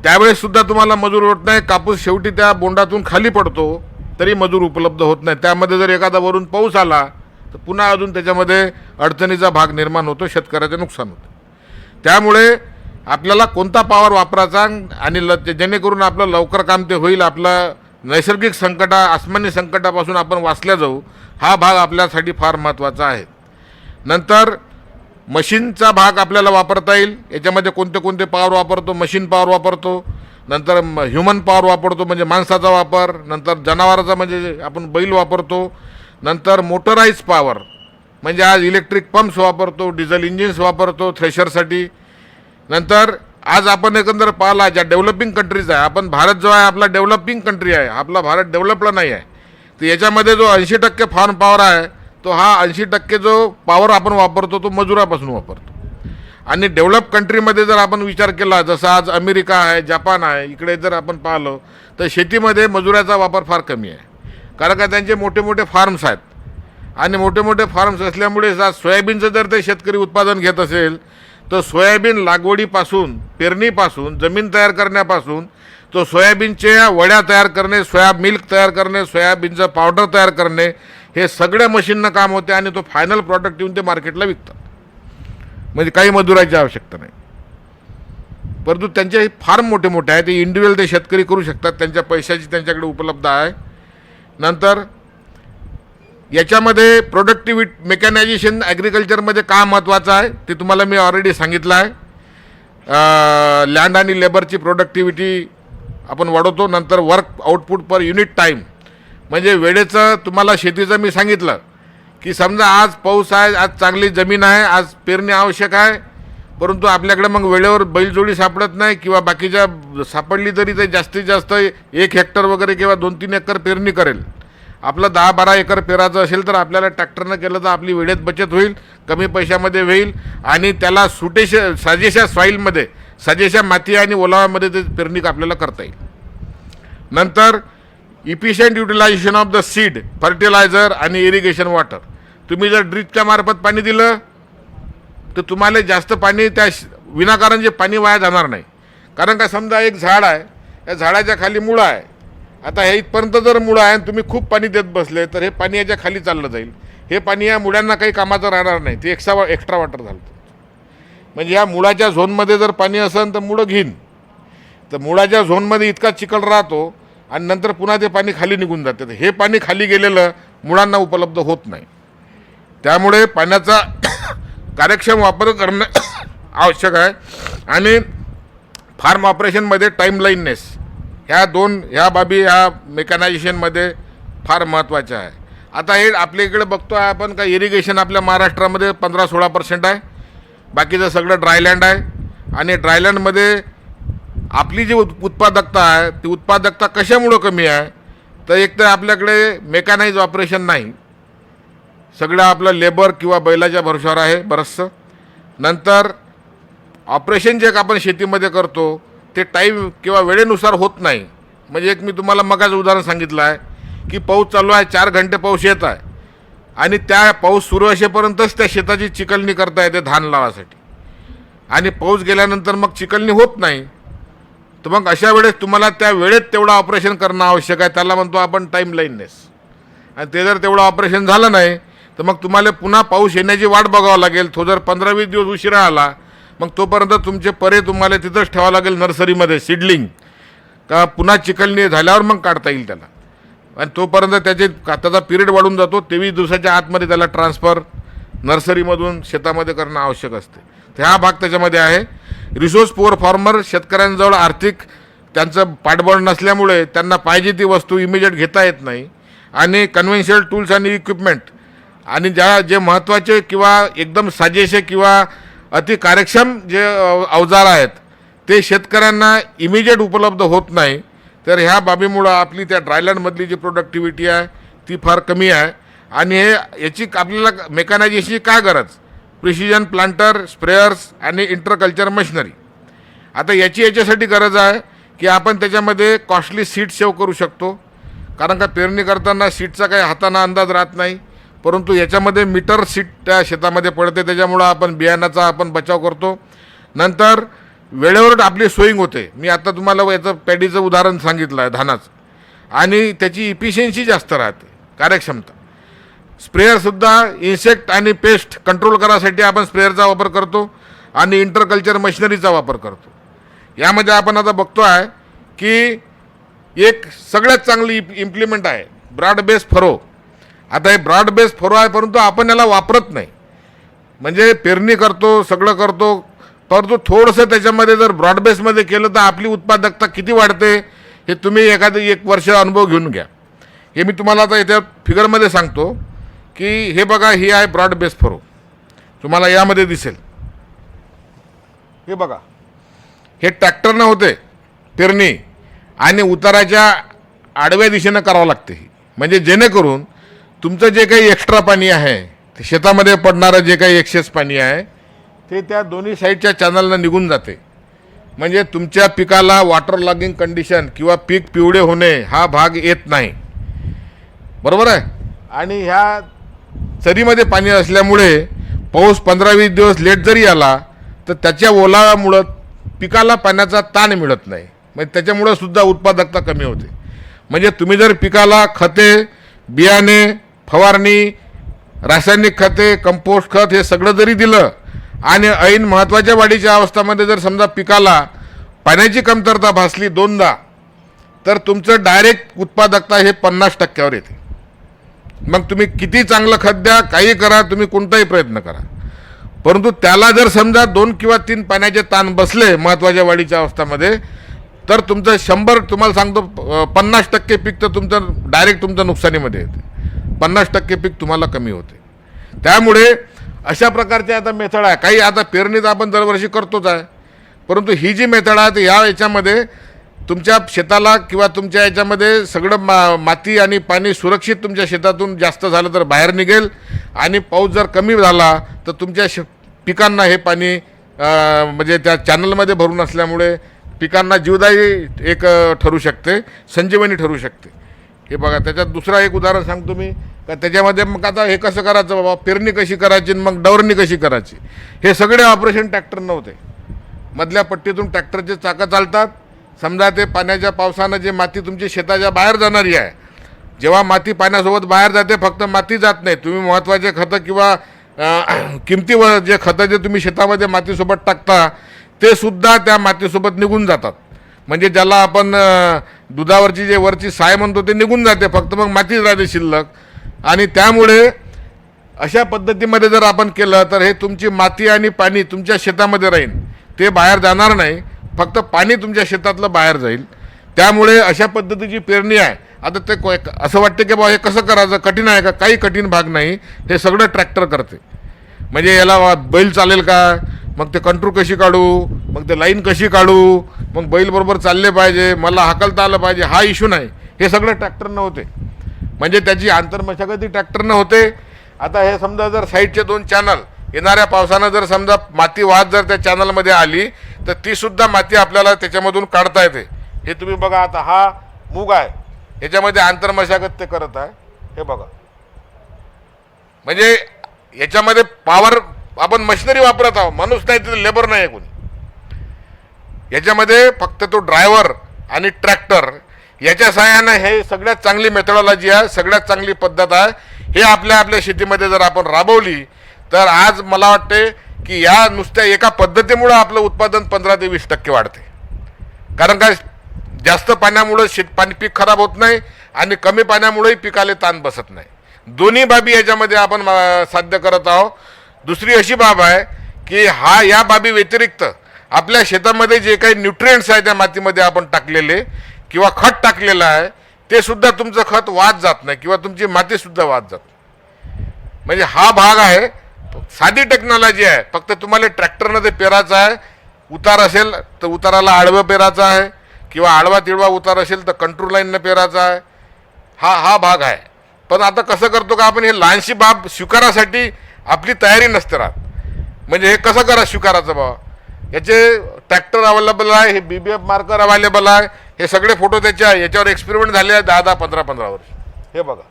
त्यावेळेससुद्धा तुम्हाला मजूर होत नाही. कापूस शेवटी त्या बोंडातून खाली पडतो तरी मजूर उपलब्ध होत नाही. त्यामध्ये जर एखादा वरून पाऊस आला तर पुन्हा अजून त्याच्यामध्ये अडचणीचा भाग निर्माण होतो, शेतकऱ्याचे नुकसान होतं. त्यामुळे आपल्याला कोणता पॉवर वापरायचा आणि जेणेकरून आपलं लवकर काम ते होईल, आपलं नैसर्गिक आसमानी संकटापासून आपण वाचल्या जाऊ, हा भाग आपल्यासाठी फार महत्त्वाचा आहे. नंतर मशीनचा भाग आपल्याला वापरता येईल. याच्यामध्ये कोणते कोणते पॉवर वापरतो, मशीन पॉवर वापरतो, नंतर ह्युमन पॉवर वापरतो म्हणजे माणसाचा वापर, नंतर जनावराचा म्हणजे आपण बैल वापरतो, नंतर मोटराईज पॉवर म्हणजे आज इलेक्ट्रिक पंप्स वापरतो, डिझेल इंजिन्स वापरतो थ्रेशरसाठी. नंतर आज आपण एकंदर पाहिला ज्या डेव्हलपिंग कंट्रीज आहे, आपण भारत जो आहे आपला डेव्हलपिंग कंट्री आहे, आपला भारत डेव्हलपला नाही आहे, तर याच्यामध्ये जो 80% फार्म पॉवर आहे तो हा 80% जो पॉवर आपण वापरतो तो मजुरापासून वापरतो. आणि डेव्हलप कंट्रीमध्ये जर आपण विचार केला, जसं आज अमेरिका आहे, जपान आहे, इकडे जर आपण पाहिलं तर शेतीमध्ये मजुराचा वापर फार कमी आहे. कारण का त्यांचे मोठे मोठे फार्म्स आहेत, आणि मोठे मोठे फार्म्स असल्यामुळे आज सोयाबीनचं जर ते शेतकरी उत्पादन घेत असेल तर सोयाबीन लागवडीपासून, पेरणीपासून, जमीन तयार करण्यापासून तो सोयाबीनच्या वड्या तयार करणे, सोया मिल्क तयार करणे, सोयाबीनचं पावडर तयार करणे, हे सगळ्या मशीननं काम होते, आणि तो फायनल प्रॉडक्ट येऊन ते मार्केटला विकतात. म्हणजे काही मजुराची आवश्यकता नाही. परंतु त्यांचे फार्म मोठे मोठे आहे, ते इंडिव्हिज्युअल ते शेतकरी करू शकतात, त्यांच्या पैशाची त्यांच्याकडे उपलब्ध आहे. नंतर याच्यामध्ये प्रोडक्टिव्हिटी मेकॅनायझेशन ॲग्रिकल्चरमध्ये का महत्त्वाचं आहे ते तुम्हाला मी ऑलरेडी सांगितलं आहे. लँड आणि लेबरची प्रोडक्टिव्हिटी आपण वाढवतो. नंतर work output per unit time म्हणजे वेळेचं तुम्हाला शेतीचं मी सांगितलं की समजा आज पाऊस आहे, आज चांगली जमीन आहे, आज पेरणी आवश्यक आहे, परंतु आपल्याकडे मग वेळेवर बैलजोडी सापडत नाही, किंवा बाकीच्या सापडली तरी ते जास्तीत जास्त 1 हेक्टर वगैरे किंवा 2-3 एकर पेरणी करेल. आपलं 10-12 एकर पेरायचं असेल तर आपल्याला ट्रॅक्टरनं केलं तर आपली वेळेत बचत होईल, कमी पैशामध्ये होईल, आणि त्याला साजेशा सॉईलमध्ये सजेशा माती आणि ओलाव्यामध्ये ते पेरणी आपल्याला करता येईल. नंतर efficient utilisation of the seed, fertiliser आणि इरिगेशन वॉटर. तुम्ही जर ड्रिपच्या मार्फत पाणी दिलं तर तुम्हाला जास्त पाणी त्या विनाकारण जे पाणी वाया जाणार नाही. कारण का समजा एक झाड आहे, या झाडाच्या खाली मुळं आहे. आता हे इथपर्यंत जर मुळं आहे आणि तुम्ही खूप पाणी देत बसले तर हे पाणी याच्या खाली चाललं जाईल. हे पाणी या मुळ्यांना काही कामाचं राहणार नाही, ते एक्स्ट्रा वॉटर झालं. म्हणजे या मुळाच्या झोनमध्ये जर पाणी असेल तर मुळं घेईन, तर मुळाच्या झोनमध्ये इतका चिखल राहतो आणि नंतर पुन्हा ते पाणी खाली निघून जाते. तर हे पाणी खाली गेलेलं मुळांना उपलब्ध होत नाही. त्यामुळे पाण्याचा कार्यक्षम वापर करणं आवश्यक आहे. आणि फार्म ऑपरेशनमध्ये टाईमलाईननेस, ह्या बाबी ह्या मेकॅनायझेशनमध्ये फार महत्त्वाच्या आहे. आता हे आपल्या इकडे बघतो आहे आपण का इरिगेशन आपल्या महाराष्ट्रामध्ये 15-16% आहे, बाकीचं सगळं ड्रायलँड आहे. आणि ड्रायलँडमध्ये आपली जी उत्पादकता आहे ती उत्पादकता कशामुळं कमी आहे, तर एक तर आपल्याकडे मेकॅनाइज ऑपरेशन नाही, सगळं आपलं लेबर किंवा बैलाच्या भरोशावर आहे बरंचसं. नंतर ऑपरेशन जे आपण शेतीमध्ये करतो ते टाईम किंवा वेळेनुसार होत नाही. म्हणजे एक मी तुम्हाला मगाच उदाहरण सांगितलं आहे की पाऊस चालू आहे, 4 घंटे पाऊस येत आहे आणि त्या पाऊस सुरू असेपर्यंतच त्या शेताची चिकलणी करता येते धान लावासाठी, आणि पाऊस गेल्यानंतर मग चिकलणी होत नाही. तर मग अशा वेळेस तुम्हाला त्या वेळेत तेवढं ऑपरेशन करणं आवश्यक आहे, त्याला म्हणतो आपण टाईमलाईननेस. आणि ते जर तेवढं ऑपरेशन झालं नाही तर मग तुम्हाला पुन्हा पाऊस येण्याची वाट बघावं लागेल. तो जर 15-20 दिवस उशिरा आला मग तोपर्यंत तुमचे परे तुम्हाला तिथंच ठेवावं लागेल नर्सरीमध्ये सीडलिंग, का पुन्हा चिकलणी झाल्यावर मग काढता येईल त्याला. आणि तोपर्यंत त्याचा पिरियड वाढून जातो. 23 दिवसाच्या आतमध्ये त्याला ट्रान्सफर नर्सरीमधून शेतामध्ये करणं आवश्यक असते. तर हा भाग त्याच्यामध्ये आहे. रिसोर्स पुअर फार्मर, शेतकऱ्यांजवळ आर्थिक त्यांचं पाठबळ नसल्यामुळे त्यांना पाहिजे ती वस्तू इमिजिएट घेता येत नाही. आणि कन्व्हेन्शनल टूल्स आणि इक्विपमेंट आणि जे महत्त्वाचे किंवा एकदम साजेसे किंवा अति कार्यक्षम जे अवजार आहेत ते शेतकऱ्यांना इमिजिएट उपलब्ध होत नाही. तर ह्या बाबीमुळं आपली त्या ड्रायलँडमधली जी प्रोडक्टिव्हिटी आहे ती फार कमी आहे. आणि याची आपल्याला मेकॅनायझेशनची काय गरज, प्रिसिजन प्लांटर, स्प्रेयर्स आणि इंटरकल्चर मशिनरी. आता याच्यासाठी गरज आहे की आपण त्याच्यामध्ये कॉस्टली सीड सेव्ह करू शकतो, कारण का पेरणी करताना सीडचा काही हाताना अंदाज राहत नाही, परंतु याच्यामध्ये मीटर सीड त्या शेतामध्ये पडते, त्याच्यामुळं आपण बियाणाचा आपण बचाव करतो. नंतर वेळेवर आपली सोईंग होते. मी आता तुम्हाला याचं पॅडीचं उदाहरण सांगितलं आहे धानाचं, आणि त्याची इफिशियन्सी जास्त राहते, कार्यक्षमता. स्प्रेयरसुद्धा इन्सेक्ट आणि पेस्ट कंट्रोल करायसाठी आपण स्प्रेयरचा वापर करतो आणि इंटरकल्चर मशिनरीचा वापर करतो. यामध्ये आपण आता बघतो आहे की एक सगळ्यात चांगली इम्प्लिमेंट आहे ब्रॉड बेस फरो. आता हे ब्रॉड बेस फरो आहे, परंतु आपण याला वापरत नाही. म्हणजे पेरणी करतो, सगळं करतो, परंतु थोडंसं त्याच्यामध्ये जर ब्रॉडबेसमध्ये केलं तर आपली उत्पादकता किती वाढते हे तुम्ही एक वर्ष अनुभव घेऊन घ्या. हे मी तुम्हाला आता इथे फिगरमध्ये सांगतो की हे बघा, ही आहे ब्रॉड बेस फरो, तुम्हाला यामध्ये दिसेल. हे बघा, हे ट्रॅक्टरनं होते पेरणी आणि उताराच्या आडव्या दिशेनं करावं लागते. म्हणजे जेणेकरून तुमचं जे काही एक्स्ट्रा पाणी आहे, ते शेतामध्ये पडणारं जे काही एक्सेस पाणी आहे ते त्या दोन्ही साईडच्या चॅनलनं निघून जाते. म्हणजे तुमच्या पिकाला वॉटर लॉगिंग कंडिशन किंवा पीक पिवळे होणे हा भाग येत नाही, बरोबर आहे. आणि ह्या चरीमध्ये पाणी असल्यामुळे पाऊस 15-20 दिवस लेट जरी आला तर त्याच्या ओलाव्यामुळं पिकाला पाण्याचा ताण मिळत नाही, म्हणजे त्याच्यामुळं सुद्धा उत्पादकता कमी होते. म्हणजे तुम्ही जर पिकाला खते, बियाणे, फवारणी, रासायनिक खते, कंपोस्ट खत हे सगळं जरी दिलं आणि ऐन महत्त्वाच्या वाढीच्या अवस्थामध्ये जर समजा पिकाला पाण्याची कमतरता भासली 2दा, तर तुमचं डायरेक्ट उत्पादकता हे 50% येते. मग तुम्ही किती चांगलं खत द्या, काही करा, तुम्ही कोणताही प्रयत्न करा, परंतु त्याला जर समजा 2 किंवा 3 पाण्याचे ताण बसले महत्त्वाच्या वाढीच्या अवस्थामध्ये, तर तुमचं 100, तुम्हाला सांगतो 50% पीक तर तुमचं डायरेक्ट तुमच्या नुकसानीमध्ये येते. 50% पीक तुम्हाला कमी होते. त्यामुळे अशा प्रकारचे आता मेथड आहे. काही आता पेरणीत आपण दरवर्षी करतोच आहे, परंतु ही जी मेथड आहे ती याच्यामध्ये तुमच्या शेताला किंवा तुमच्या याच्यामध्ये सगळं माती आणि पाणी सुरक्षित तुमच्या शेतातून जास्त झालं तर बाहेर निघेल, आणि पाऊस जर कमी झाला तर तुमच्या पिकांना हे पाणी म्हणजे त्या चॅनलमध्ये भरून असल्यामुळे पिकांना जीवदायी एक ठरू शकते, संजीवनी ठरू शकते. हे बघा, त्याच्यात दुसरा एक उदाहरण सांगतो मी का त्याच्यामध्ये मग आता हे कसं करायचं बाबा, पेरणी कशी करायची मग डवरणी कशी करायची, हे सगळे ऑपरेशन ट्रॅक्टर नव्हते. मधल्या पट्टीतून ट्रॅक्टरचे चाकं चालतात. समजा ते पाण्याच्या पावसानं जे माती तुमची शेताच्या बाहेर जाणारी आहे, जेव्हा माती पाण्यासोबत बाहेर जाते फक्त माती जात नाही, तुम्ही महत्त्वाचे खतं किंवा किमती जे खतं जे तुम्ही शेतामध्ये मातीसोबत टाकता ते सुद्धा त्या मातीसोबत निघून जातात. म्हणजे ज्याला आपण दुधावरची जे वरची साय म्हणतो ते निघून जाते, फक्त मग मातीच राहते शिल्लक. आणि त्यामुळे अशा पद्धतीमध्ये जर आपण केलं तर हे तुमची माती आणि पाणी तुमच्या शेतामध्ये राहील, ते बाहेर जाणार नाही, फक्त पाणी तुमच्या शेतातलं बाहेर जाईल. त्यामुळे अशा पद्धतीची पेरणी आहे. आता ते असं वाटतं की बाबा हे कसं करायचं, कठीण आहे का? काही कठीण भाग नाही, हे सगळं ट्रॅक्टर करते. म्हणजे याला बैल चालेल का, मग ते कंट्रोल कशी काढू, मग ते लाईन कशी काढू, मग बैल बरोबर चालले पाहिजे, मला हाकलता आलं पाहिजे, हा इश्यू नाही. हे सगळं ट्रॅक्टरनं होते. म्हणजे त्याची आंतरमशागती ट्रॅक्टरनं होते. आता हे समजा जर साईडचे 2 चॅनल येणाऱ्या पावसानं जर समजा माती वाहत जर त्या चॅनलमध्ये आली तर ती सुद्धा माती आपल्याला त्याच्यामधून काढता येते. हे तुम्ही बघा, आता हा मूग आहे, याच्यामध्ये आंतरमशागत ते करत आहे. हे बघा, म्हणजे याच्यामध्ये पॉवर आपण मशिनरी वापरत आहोत, माणूस नाही, तिथे लेबर नाही आहे कोणी. याच्यामध्ये फक्त तो ड्रायव्हर आणि ट्रॅक्टर याच्या सहाय्यानं हे सगळ्यात चांगली मेथडॉलॉजी आहे, सगळ्यात चांगली पद्धत आहे. हे आपल्या शेतीमध्ये जर आपण राबवली तर आज मला वाटते की या नुसत्या एका पद्धतीमुळं आपलं उत्पादन 15 ते 20% वाढते. कारण काय, जास्त पाण्यामुळं पीक खराब होत नाही आणि कमी पाण्यामुळेही पिकाला ताण बसत नाही. दोन्ही बाबी याच्यामध्ये आपण साध्य करत आहोत. दुसरी अशी बाब आहे की या बाबी व्यतिरिक्त आपल्या शेतामध्ये जे काही न्यूट्रिएंट्स आहे त्या मातीमध्ये आपण टाकलेले किंवा खत टाकलेलं आहे ते सुद्धा तुमचं खत वाहत जात नाही किंवा तुमची माती सुद्धा वाहत जात नाही. म्हणजे हा भाग आहे, साधी टेक्नॉलॉजी आहे. फक्त तुम्हाला ट्रॅक्टरनं ते पेरायचं आहे. उतार असेल तर उताराला आडवं पेरायचं आहे किंवा आडवा तिडवा उतार असेल तर कंट्रोल लाईननं पेरायचा आहे. हा भाग आहे. पण आता कसं करतो का आपण, हे लहानशी बाब स्वीकारासाठी आपली तयारी नसते राहत. म्हणजे हे कसं करा स्वीकारायचं बाबा, याचे ट्रॅक्टर अवेलेबल आहे, हे BBF मार्कर अवेलेबल आहे, हे सगळे फोटो त्याचे आहे. याच्यावर एक्सपेरिमेंट झाले आहे 10-10, 15-15 वर्ष. हे बघा,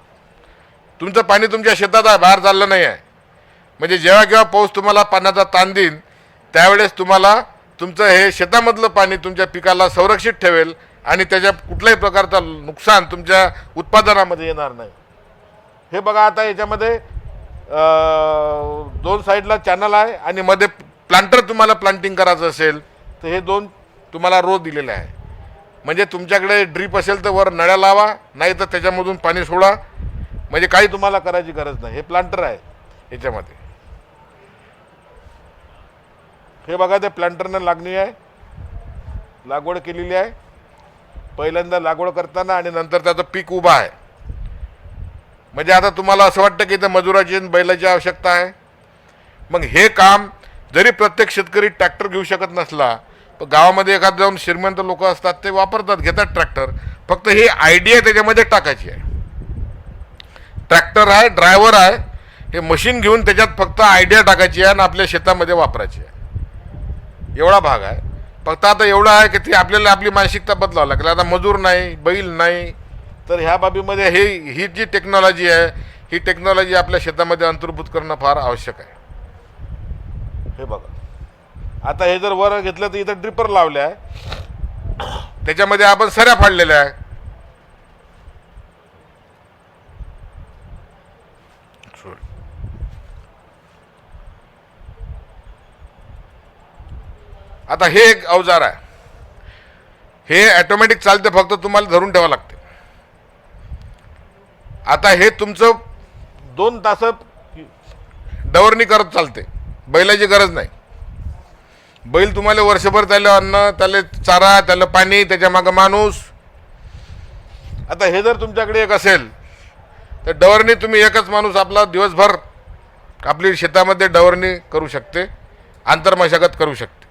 तुमचं पाणी तुमच्या शेतात आहे, बाहेर चाललं नाही आहे. म्हणजे जेव्हा केव्हा पाऊस तुम्हाला पाण्याचा ताण देईल त्यावेळेस तुम्हाला तुमचं हे शेतामधलं पाणी तुमच्या पिकाला संरक्षित ठेवेल आणि त्याच्या कुठल्याही प्रकारचा नुकसान तुमच्या उत्पादनामध्ये येणार नाही. हे बघा, आता याच्यामध्ये 2 साईडला चॅनल आहे आणि मध्ये प्लांटर तुम्हाला प्लांटिंग करायचं असेल तर हे 2 तुम्हाला रो दिलेले आहे. म्हणजे तुमच्याकडे ड्रीप असेल तर वर नळ्या लावा, नाही तर त्याच्यामधून पाणी सोडा. म्हणजे काही तुम्हाला करायची गरज नाही. हे प्लांटर आहे याच्यामध्ये. हे बघा, ते प्लांटरनं लागणी आहे, लागवड केलेली आहे. पहिल्यांदा लागवड करताना आणि नंतर त्याचं पीक उभं आहे. म्हणजे आता तुम्हाला असं वाटतं की इथं मजुराची आणि बैलाची आवश्यकता आहे. मग हे काम जरी प्रत्येक शेतकरी ट्रॅक्टर घेऊ शकत नसला, पण गावामध्ये एखादं जाऊन श्रीमंत लोक असतात ते वापरतात, घेतात ट्रॅक्टर. फक्त ही आयडिया त्याच्यामध्ये टाकायची आहे. ट्रॅक्टर आहे, ड्रायव्हर आहे, हे मशीन घेऊन त्याच्यात फक्त आयडिया टाकायची आहे आणि आपल्या शेतामध्ये वापरायची आहे. एवढा भाग आहे. फक्त आता एवढं आहे की ती आपल्याला आपली मानसिकता बदलावं लागेल. आता मजूर नाही, बैल नाही, तर ह्या बाबीमध्ये ही जी टेक्नॉलॉजी आहे ही टेक्नॉलॉजी आपल्या शेतामध्ये अंतर्भूत करणं फार आवश्यक आहे. हे बघा, आता हे जर वर घेतलं तर इथं ड्रिपर लावले आहे, त्याच्यामध्ये आपण सऱ्या फाडलेल्या आहे. आता हे एक अवजार आहे, हे ऑटोमॅटिक चालते, फक्त तुम्हाला धरून ठेवावं लागते. आता हे तुमचं 2 तास डवरणी करत चालते, बैलाची गरज नाही. बैल तुम्हाला वर्षभर त्याला अन्न, त्याला चारा, त्याला पाणी, त्याच्या मागं माणूस. आता हे जर तुमच्याकडे एक असेल तर डवरणी तुम्ही एकच माणूस आपला दिवसभर आपली शेतामध्ये डवरणी करू शकते, आंतरमशागत करू शकते.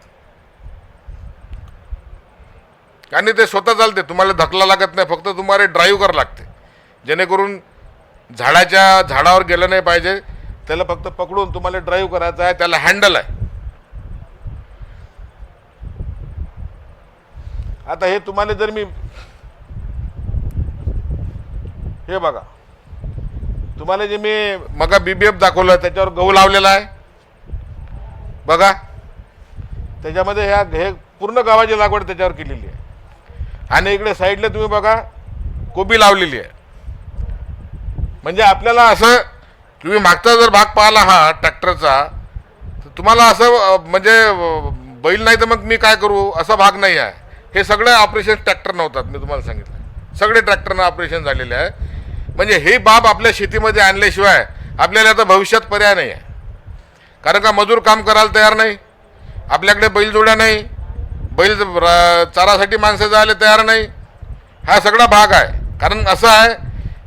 आणि ते स्वतः चालते, तुम्हाला धकला लागत नाही, फक्त तुम्हाला ड्राईव्ह करावं लागते. जेणेकरून झाडावर गेलं नाही पाहिजे, त्याला फक्त पकडून तुम्हाला ड्राईव्ह करायचं आहे. त्याला हँडल आहे. आता हे तुम्हाला जर मी हे बघा, तुम्हाला जे मी मगा BBF दाखवलं त्याच्यावर गहू लावलेला आहे बघा, त्याच्यामध्ये हे पूर्ण गावाची लागवड त्याच्यावर केलेली आहे. आणि इकडे साईडला तुम्ही बघा कोबी लावलेली आहे. म्हणजे आपल्याला असं, तुम्ही मागचा जर भाग पाहिला हा ट्रॅक्टरचा, तर तुम्हाला असं म्हणजे बैल नाही तर मग मी काय करू असा भाग नाही आहे. हे सगळे ऑपरेशन ट्रॅक्टर नव्हतात, मी तुम्हाला सांगितलं सगळे ट्रॅक्टरनं ऑपरेशन झालेले आहे. म्हणजे हे बाब आपल्या शेतीमध्ये आणल्याशिवाय आपल्याला आता भविष्यात पर्याय नाही आहे. कारण का मजूर काम करायला तयार नाही, आपल्याकडे बैलजोड्या नाही, बैल चारासाठी माणसं जायला तयार नाही. हा सगळा भाग आहे. कारण असं आहे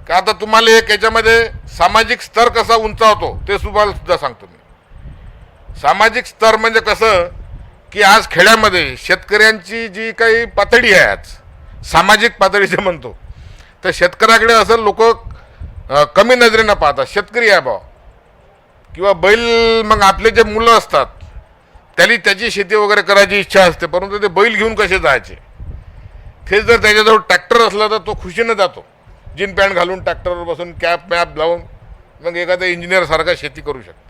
की आता तुम्हाला एक याच्यामध्ये सामाजिक स्तर कसा उंचावतो ते सुद्धा सांगतो मी. सामाजिक स्तर म्हणजे कसं की आज खेड्यामध्ये शेतकऱ्यांची जी काही पातळी आहे, आज सामाजिक पातळी जे म्हणतो, तर शेतकऱ्याकडे असं लोक कमी नजरेनं पाहतात. शेतकरी आहे बा किंवा बैल, मग आपले जे मुलं असतात त्याची शेती वगैरे करायची इच्छा असते, परंतु ते बैल घेऊन कसे जायचे. तेच जर त्याच्याजवळ ट्रॅक्टर असला तर तो खुशीनं जातो, जीन पॅन्ट घालून ट्रॅक्टरवर बसून कॅप मॅप लावून मग एखाद्या इंजिनियरसारखा शेती करू शकतो.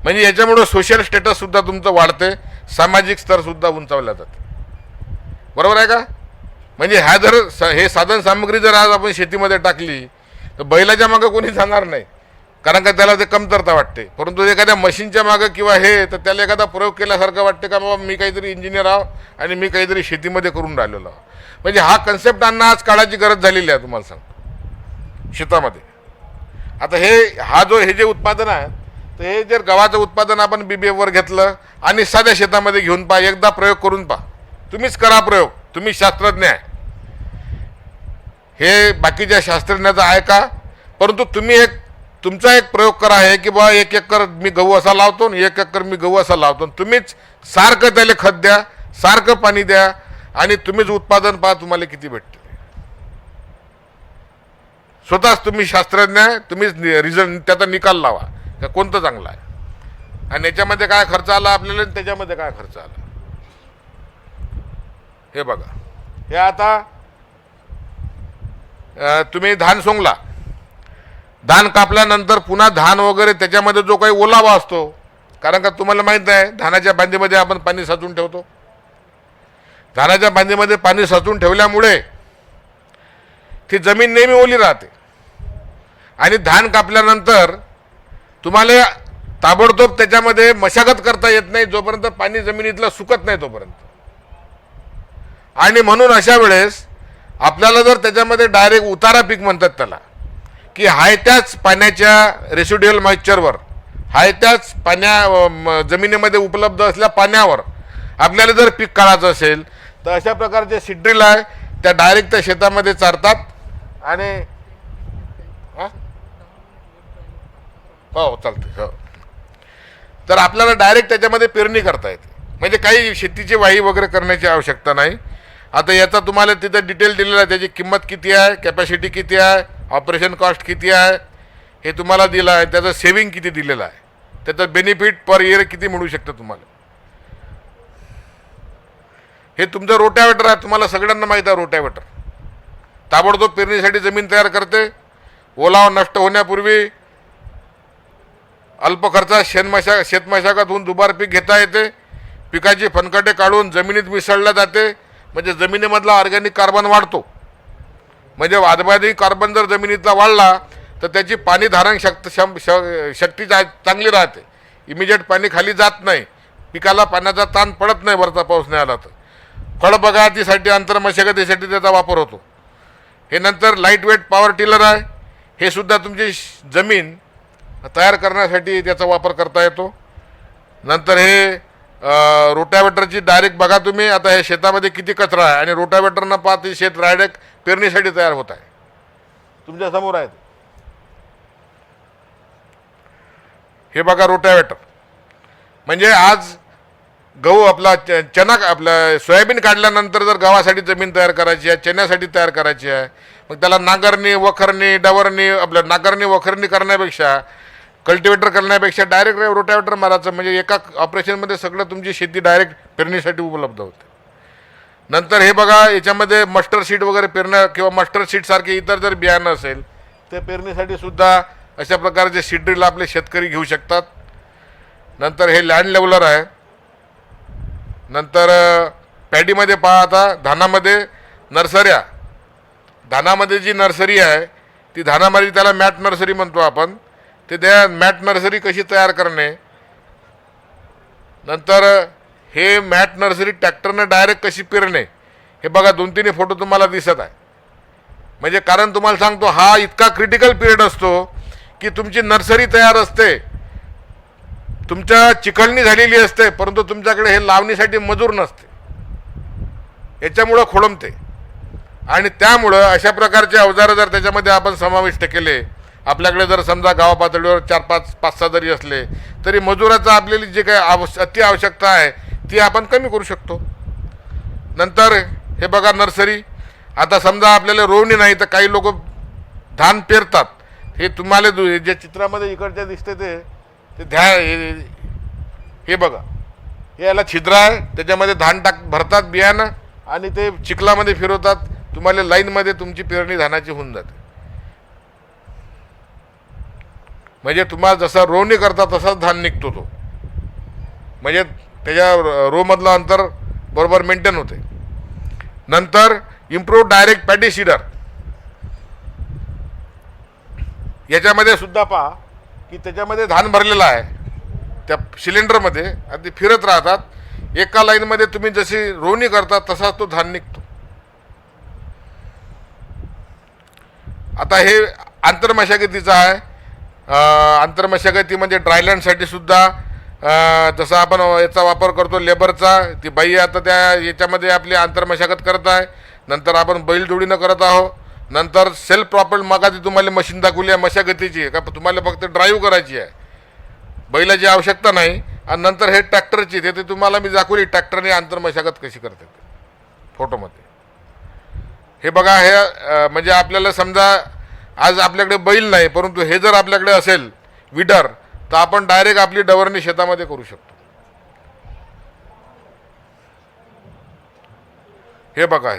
म्हणजे याच्यामुळं सोशल स्टेटससुद्धा तुमचं वाढते, सामाजिक स्तरसुद्धा उंचावला जाते. बरोबर आहे का? म्हणजे ह्या जर हे साधन सामग्री जर आज आपण शेतीमध्ये टाकली तर बैलाच्या मागं कोणी जाणार नाही, कारण का त्याला ते कमतरता वाटते. परंतु एखाद्या मशीनच्या मागं किंवा हे, तर त्याला एखादा प्रयोग केल्यासारखं वाटते का बाबा मी काहीतरी इंजिनियर आहो आणि मी काहीतरी शेतीमध्ये करून राहिलेलो आहो. म्हणजे हा कन्सेप्ट आणणं आज काळाची गरज झालेली आहे तुम्हाला सांगतो शेतामध्ये. आता हे जे उत्पादन आहे, तर हे जर गव्हाचं उत्पादन आपण BBF वर घेतलं आणि साध्या शेतामध्ये घेऊन पहा, एकदा प्रयोग करून पहा. तुम्हीच करा प्रयोग, तुम्ही शास्त्रज्ञ आहे, हे बाकीच्या शास्त्रज्ञाचा आहे का? परंतु तुम्ही तुमचा एक प्रयोग करा आहे की बा 1 एकर मी गहू असा लावतो आणि 1 एकर मी गहू असा लावतो. तुम्हीच सारखं त्याला खत द्या, सारखं पाणी द्या आणि तुम्हीच उत्पादन पहा तुम्हाला किती भेटते. स्वतःच तुम्ही शास्त्रज्ञ आहे, तुम्हीच रिझल्ट त्याचा निकाल लावा का कोणतं चांगलं आहे आणि याच्यामध्ये काय खर्च आला आपल्याला आणि त्याच्यामध्ये काय खर्च आला. हे बघा, हे आता तुम्ही धान सोंगला, धान कापल्यानंतर पुन्हा धान वगैरे त्याच्यामध्ये जो काही ओलावा असतो, कारण का तुम्हाला माहीत आहे धानाच्या बांधीमध्ये आपण पाणी साचून ठेवतो. धानाच्या बांधीमध्ये पाणी साचून ठेवल्यामुळे ती जमीन नेहमी ओली राहते आणि धान कापल्यानंतर तुम्हाला ताबडतोब त्याच्यामध्ये मशागत करता येत नाही जोपर्यंत पाणी जमिनीतलं सुकत नाही तोपर्यंत. आणि म्हणून अशा वेळेस आपल्याला जर त्याच्यामध्ये डायरेक्ट उतारा पीक म्हणतात त्याला, की हाय त्याच पाण्याच्या रेसिड्युअल मॉइश्चरवर, हाय त्याच जमिनीमध्ये उपलब्ध असलेल्या पाण्यावर आपल्याला जर पीक काढायचं असेल तर अशा प्रकारचे सीड्रिल आहे त्या डायरेक्ट त्या शेतामध्ये चारतात आणि हो चालते हो, तर आपल्याला डायरेक्ट त्याच्यामध्ये पेरणी करता येते. म्हणजे काही शेतीची वाही वगैरे करण्याची आवश्यकता नाही. आता याचा तुम्हाला तिथं डिटेल दिलेला आहे, त्याची किंमत किती आहे, कॅपॅसिटी किती आहे, ऑपरेशन कॉस्ट किती आहे हे तुम्हाला दिलं आहे, त्याचं सेविंग किती दिलेलं आहे, त्याचं बेनिफिट पर इयर किती मिळू शकतं तुम्हाला. हे तुमचं रोटावेटर आहे, तुम्हाला सगळ्यांना माहीत आहे. रोटावेटर ताबडतोब पेरणीसाठी जमीन तयार करते, ओलावा नष्ट होण्यापूर्वी अल्प खर्चात शेतमशागत होऊन दुबार पीक घेता येते, पिकाची फनकटे काढून जमिनीत मिसळल्या जाते, म्हणजे जमिनीमधला ऑर्गॅनिक कार्बन वाढतो. म्हणजे वादबादी कार्बन जर जमिनीतला वाढला तर त्याची पाणी धारण शक्ती चांगली राहते, इमिजिएट पाणी खाली जात नाही, पिकाला पाण्याचा ताण पडत नाही वरचा पाऊस नाही आला तर. फळबागायतीसाठी आंतरमशागतीसाठी त्याचा वापर होतो. हे नंतर लाईट वेट पॉवर टिलर आहे, हे सुद्धा तुमची जमीन तयार करण्यासाठी त्याचा वापर करता येतो. नंतर हे रोटावेटरची डायरेक्ट बघा तुम्ही, आता हे शेतामध्ये किती कचरा आहे आणि रोटावेटरनं पाहते शेत डायरेक्ट पेरणीसाठी तयार होत आहे, तुमच्या समोर आहे. हे बघा रोटावेटर. म्हणजे आज गहू आपला चना आपलं सोयाबीन काढल्यानंतर जर गव्हासाठी जमीन तयार करायची आहे, चण्यासाठी तयार करायची आहे, मग त्याला नांगरणी वखरणी डवरणी आपलं नांगरणी वखरणी करण्यापेक्षा, कल्टिवेटर करण्यापेक्षा डायरेक्ट रोटावेटर मारायचं. म्हणजे एका ऑपरेशनमध्ये सगळं तुमची शेती डायरेक्ट पेरणीसाठी उपलब्ध होते. नंतर हे बघा, याच्यामध्ये मस्टर्ड सीड वगैरे पेरण्या किंवा मस्टर्ड सीडसारखे इतर जर बियाणं असेल ते पेरणीसाठी सुद्धा अशा प्रकारचे सीड ड्रिल आपले शेतकरी घेऊ शकतात. नंतर हे लँड लेवलर आहे. नंतर पॅडीमध्ये पहा, आता धानामध्ये नर्सऱ्या, धानामध्ये जी नर्सरी आहे ती धानामध्ये त्याला मॅट नर्सरी म्हणतो आपण, ते त्या मॅट नर्सरी कशी तयार करणे. नंतर हे मॅट नर्सरी ट्रॅक्टरनं डायरेक्ट कशी पेरणे, हे बघा 2-3 फोटो तुम्हाला दिसत आहे. म्हणजे कारण तुम्हाला सांगतो, हा इतका क्रिटिकल पिरियड असतो की तुमची नर्सरी तयार असते, तुमच्या चिखलणी झालेली असते, परंतु तुमच्याकडे हे लावणीसाठी मजूर नसते, याच्यामुळं खोळंबते. आणि त्यामुळं अशा प्रकारचे अवजारं जर त्याच्यामध्ये आपण समाविष्ट केले, आपल्याकडे जर समजा गावा पातळीवर 4-5-6 जरी असले तरी मजुराचा आपल्याला जे काही अति आवश्यकता आहे ती आपण कमी करू शकतो. नंतर हे बघा नर्सरी, आता समजा आपल्याला रोवणी नाही तर काही लोक धान पेरतात. हे तुम्हाला जे चित्रामध्ये इकडच्या दिसते ते हे बघा, हे याला छिद्र आहे, त्याच्यामध्ये धान भरतात बियाणं आणि ते चिखलामध्ये फिरवतात. तुम्हाला लाईनमध्ये तुमची पेरणी धानाची होऊन जाते. म्हणजे तुम्हाला जसा रोवणी करता तसाच धान निघतो तो, म्हणजे त्याच्या रोमधलं अंतर बरोबर मेंटेन होते. नंतर इम्प्रूव्ह डायरेक्ट पॅडी सीडर, याच्यामध्ये सुद्धा पहा की त्याच्यामध्ये धान भरलेलं आहे त्या सिलेंडरमध्ये आणि ते फिरत राहतात. एका लाईनमध्ये तुम्ही जशी रोवणी करता तसाच तो धान निघतो. आता हे आंतरमशागतीचं आहे. आंतरमशागती म्हणजे ड्रायलँडसाठी सुद्धा जसं आपण याचा वापर करतो लेबरचा, ती बाई आता त्या याच्यामध्ये आपली आंतरमशागत करत आहे. नंतर आपण बैलजोडीनं करत आहोत. नंतर सेल्फ प्रॉपर्ट मागाची तुम्हाला मशीन दाखवली आहे मशागतीची, का तुम्हाला फक्त ड्राईव्ह करायची आहे, बैलाची आवश्यकता नाही. आणि नंतर हे ट्रॅक्टरची, ते तुम्हाला मी दाखवली ट्रॅक्टरने आंतरमशागत कशी करते फोटोमध्ये. हे बघा, हे म्हणजे आपल्याला समजा आज आपल्याकडे बैल नाही, परंतु हे जर आपल्याकडे असेल विडर तर आपण डायरेक्ट आपली डवरणी शेतामध्ये करू शकतो. हे बघा,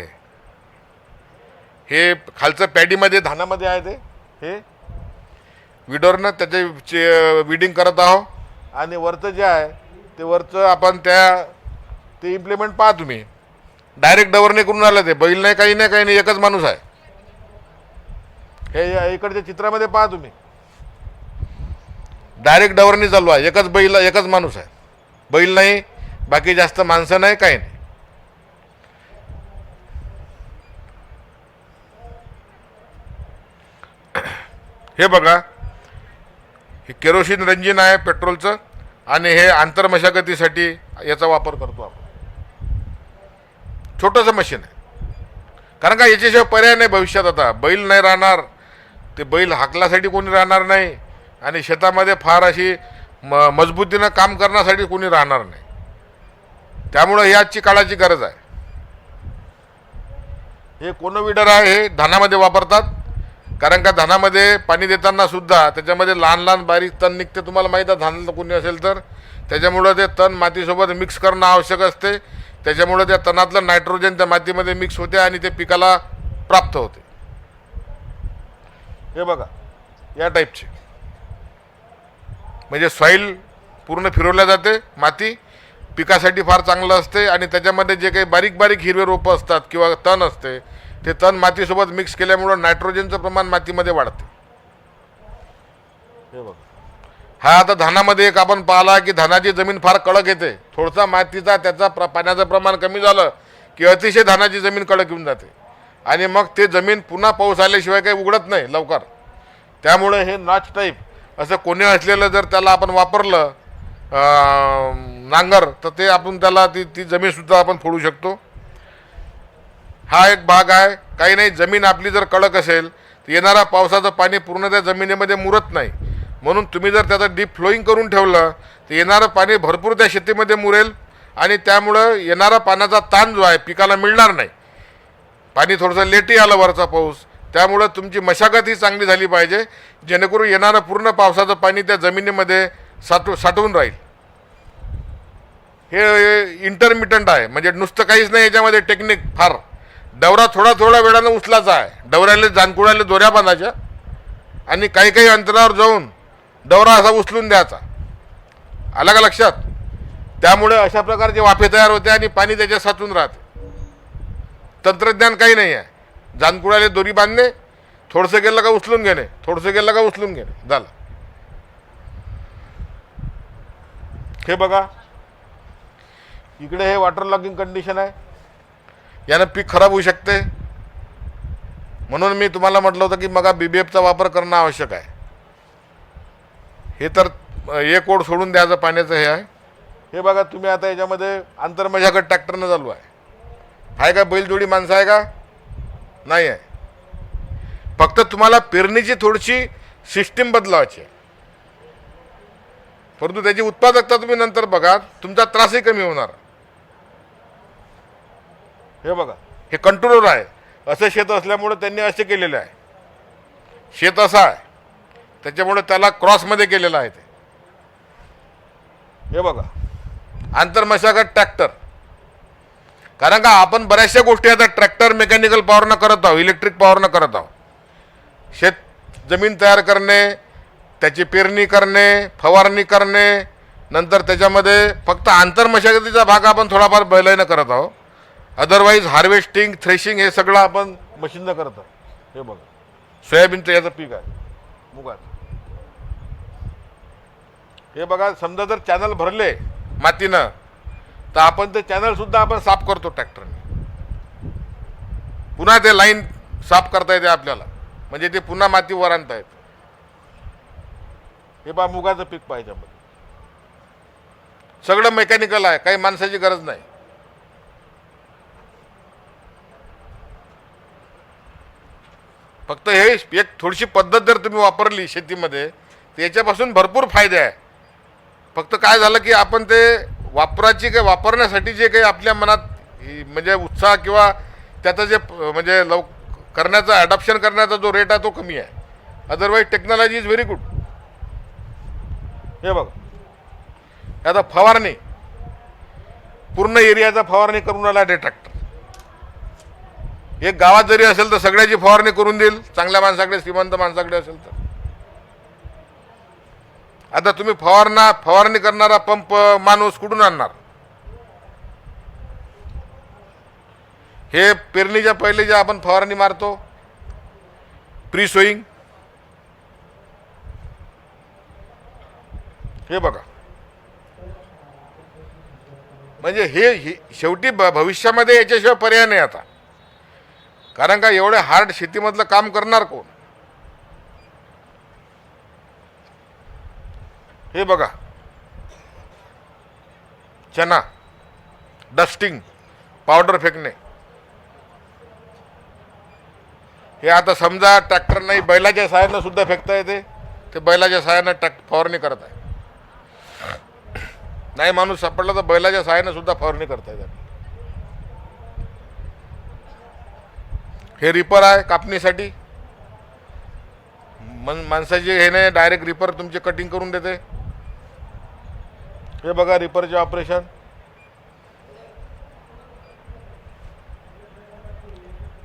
हे खालचं पॅडीमध्ये धानामध्ये आहे, हे विडरनं त्याचे विडिंग करत आहो. आणि वरचं जे आहे ते वरचं आपण ते इम्प्लिमेंट पहा तुम्ही, डायरेक्ट डवरणी करून आलं, ते बैल नाही, काही नाही, एकच माणूस आहे. हे इकडच्या चित्रामध्ये पहा तुम्ही, डायरेक्ट डवरणी चालू आहे, एकच माणूस आहे, बैल नाही, बाकी जास्त माणसं नाही, काही नाही. हे बघा, हे केरोसिन रंजीन आहे पेट्रोलचं, आणि हे आंतरमशागतीसाठी याचा वापर करतो आपण. छोटंसं मशीन आहे, कारण का याच्याशिवाय पर्याय नाही भविष्यात. आता बैल नाही राहणार, ते बैल हाकलासाठी कोणी राहणार नाही, आणि शेतामध्ये फार अशी मजबूतीनं काम करण्यासाठी कोणी राहणार नाही. त्यामुळं ही आजची काळाची गरज आहे. हे कोनोविडर आहे, हे धानामध्ये वापरतात, कारण का धानामध्ये पाणी देताना सुद्धा त्याच्यामध्ये लहान लहान बारीक तण निघते. तुम्हाला माहीत आहे धानाला कोणी असेल तर, त्याच्यामुळं ते तण मातीसोबत मिक्स करणं आवश्यक असते. त्याच्यामुळं त्या तणातलं नायट्रोजन त्या मातीमध्ये मिक्स होते आणि ते पिकाला प्राप्त होते. हे बघा, या टाईपचे, म्हणजे सॉईल पूर्ण फिरवल्या जाते, माती पिकासाठी फार चांगलं असते. आणि त्याच्यामध्ये जे काही बारीक बारीक हिरवे रोपं असतात किंवा तण असते, ते तण मातीसोबत मिक्स केल्यामुळं नायट्रोजनचं प्रमाण मातीमध्ये वाढते. हे बघा, हा आता धानामध्ये एक आपण पाहिला की धानाची जमीन फार कडक येते. थोडासा मातीचा त्याचा पाण्याचं प्रमाण कमी झालं की अतिशय धानाची जमीन कडक येऊन जाते, आणि मग ते जमीन पुन्हा पाऊस आल्याशिवाय काही उघडत नाही लवकर. त्यामुळे हे नॉच टाईप असं कोणी असलेलं जर त्याला आपण वापरलं नांगर, तर ते आपण त्याला ती जमीनसुद्धा आपण फोडू शकतो. हा एक भाग आहे. काही नाही, जमीन आपली जर कडक असेल तर येणारा पावसाचं पाणी पूर्ण त्या जमिनीमध्ये मुरत नाही. म्हणून तुम्ही जर त्याचं डीप फ्लोईंग करून ठेवलं तर येणारं पाणी भरपूर त्या शेतीमध्ये मुरेल, आणि त्यामुळं येणारा पाण्याचा ताण जो आहे पिकाला मिळणार नाही. पाणी थोडंसं लेटही आलं वरचा पाऊस, त्यामुळं तुमची मशागत ही चांगली झाली पाहिजे, जेणेकरून येणारं पूर्ण पावसाचं पाणी त्या जमिनीमध्ये साठवून राहील. हे इंटरमिटंट आहे, म्हणजे नुसतं काहीच नाही याच्यामध्ये टेक्निक फार. डवरा थोडा थोडा वेळानं उचलायचा आहे. डवऱ्याला जानकुळाला दोऱ्या बांधायच्या आणि काही काही अंतरावर जाऊन डवरा असा उचलून द्यायचा. आला का लक्षात? त्यामुळे अशा प्रकारचे वाफे तयार होते आणि पाणी त्याच्यात साचून राहते. तंत्रज्ञान काही नाही आहे. जानकुळाला दोरी बांधणे, थोडंसं गेलं का उचलून घेणे, थोडंसं गेलं का उचलून घेणे, झालं. हे बघा, इकडे हे वॉटर लॉगिंग कंडिशन आहे. यानं पीक खराब होऊ शकते. म्हणून मी तुम्हाला म्हटलं होतं की मग BBFचा वापर करणं आवश्यक आहे. हे तर एक ओढ सोडून द्यायचं पाण्याचं हे आहे. हे बघा तुम्ही आता याच्यामध्ये आंतरमशागत ट्रॅक्टरनं चालू आहे का? बैलजोडी माणसं आहे का? नाही आहे. फक्त तुम्हाला पेरणीची थोडीशी सिस्टीम बदलावायची आहे, परंतु त्याची उत्पादकता तुम्ही नंतर बघा, तुमचा त्रासही कमी होणार. हे बघा, हे कंट्रोलर आहे. असं शेत असल्यामुळे त्यांनी असे केलेले आहे. शेत असं आहे त्याच्यामुळे त्याला क्रॉसमध्ये केलेलं आहे ते. हे बघा, आंतरमशागत ट्रॅक्टर. कारण का आपण बऱ्याचशा गोष्टी आता ट्रॅक्टर मेकॅनिकल पॉवरनं करत आहोत, इलेक्ट्रिक पॉवरनं करत आहोत. शेत जमीन तयार करणे, त्याची पेरणी करणे, फवारणी करणे, नंतर त्याच्यामध्ये फक्त आंतरमशागतीचा भाग आपण थोडाफार बैलानं करत आहोत. अदरवाईज हार्वेस्टिंग, थ्रेशिंग हे सगळं आपण मशीननं करत आहोत. हे बघा, सोयाबीनचं याचं पीक आहे, मुगाचं. हे बघा, समजा जर चॅनल भरले मातीनं तर आपण ते चॅनलसुद्धा आपण साफ करतो ट्रॅक्टरने. पुन्हा ते लाईन साफ करता येते आपल्याला, म्हणजे ते पुन्हा माती वर आणता येते. हे बा मुगाचं पीक पाहिजे, सगळं मेकॅनिकल आहे, काही माणसाची गरज नाही. फक्त हे एक थोडीशी पद्धत जर तुम्ही वापरली शेतीमध्ये तर याच्यापासून भरपूर फायदे आहे. फक्त काय झालं की आपण ते वापरण्यासाठी जे काही आपल्या मनात म्हणजे उत्साह किंवा त्याचं जे म्हणजे करण्याचा अडॉप्शन करण्याचा जो रेट आहे तो कमी आहे. Otherwise technology is very good. हे बघा, आता फवारणी, पूर्ण एरियाचा फवारणी करून आला ते ट्रॅक्टर. एक गावात जरी असेल तर सगळ्याची फवारणी करून देईल, चांगल्या माणसाकडे, श्रीमंत माणसाकडे असेल तर. आता तुम्ही फवारणी करणारा पंप माणूस कुठून आणणार? हे पेरणीच्या पहिले जे आपण फवारणी मारतो, प्री सोईंग, हे बघा. म्हणजे हे शेवटी भविष्यामध्ये याच्याशिवाय पर्याय नाही आता. कारण का एवढ्या हार्ड शेतीमधलं काम करणार कोण? हे बघा, चना डस्टिंग, पावडर फेकणे. हे आता समजा ट्रॅक्टर नाही, बैलाच्या सहाय्यानं सुद्धा फेकता येते. ते बैलाच्या सहाय्यानं फवारणी करत आहे. नाही माणूस सापडला तर बैलाच्या सहाय्यानं सुद्धा फवारणी करता येते. हे रिपर आहे कापणीसाठी. माणसाची हे नाही, डायरेक्ट रिपर तुमचे कटिंग करून देते. हे बघा रिपरचे ऑपरेशन.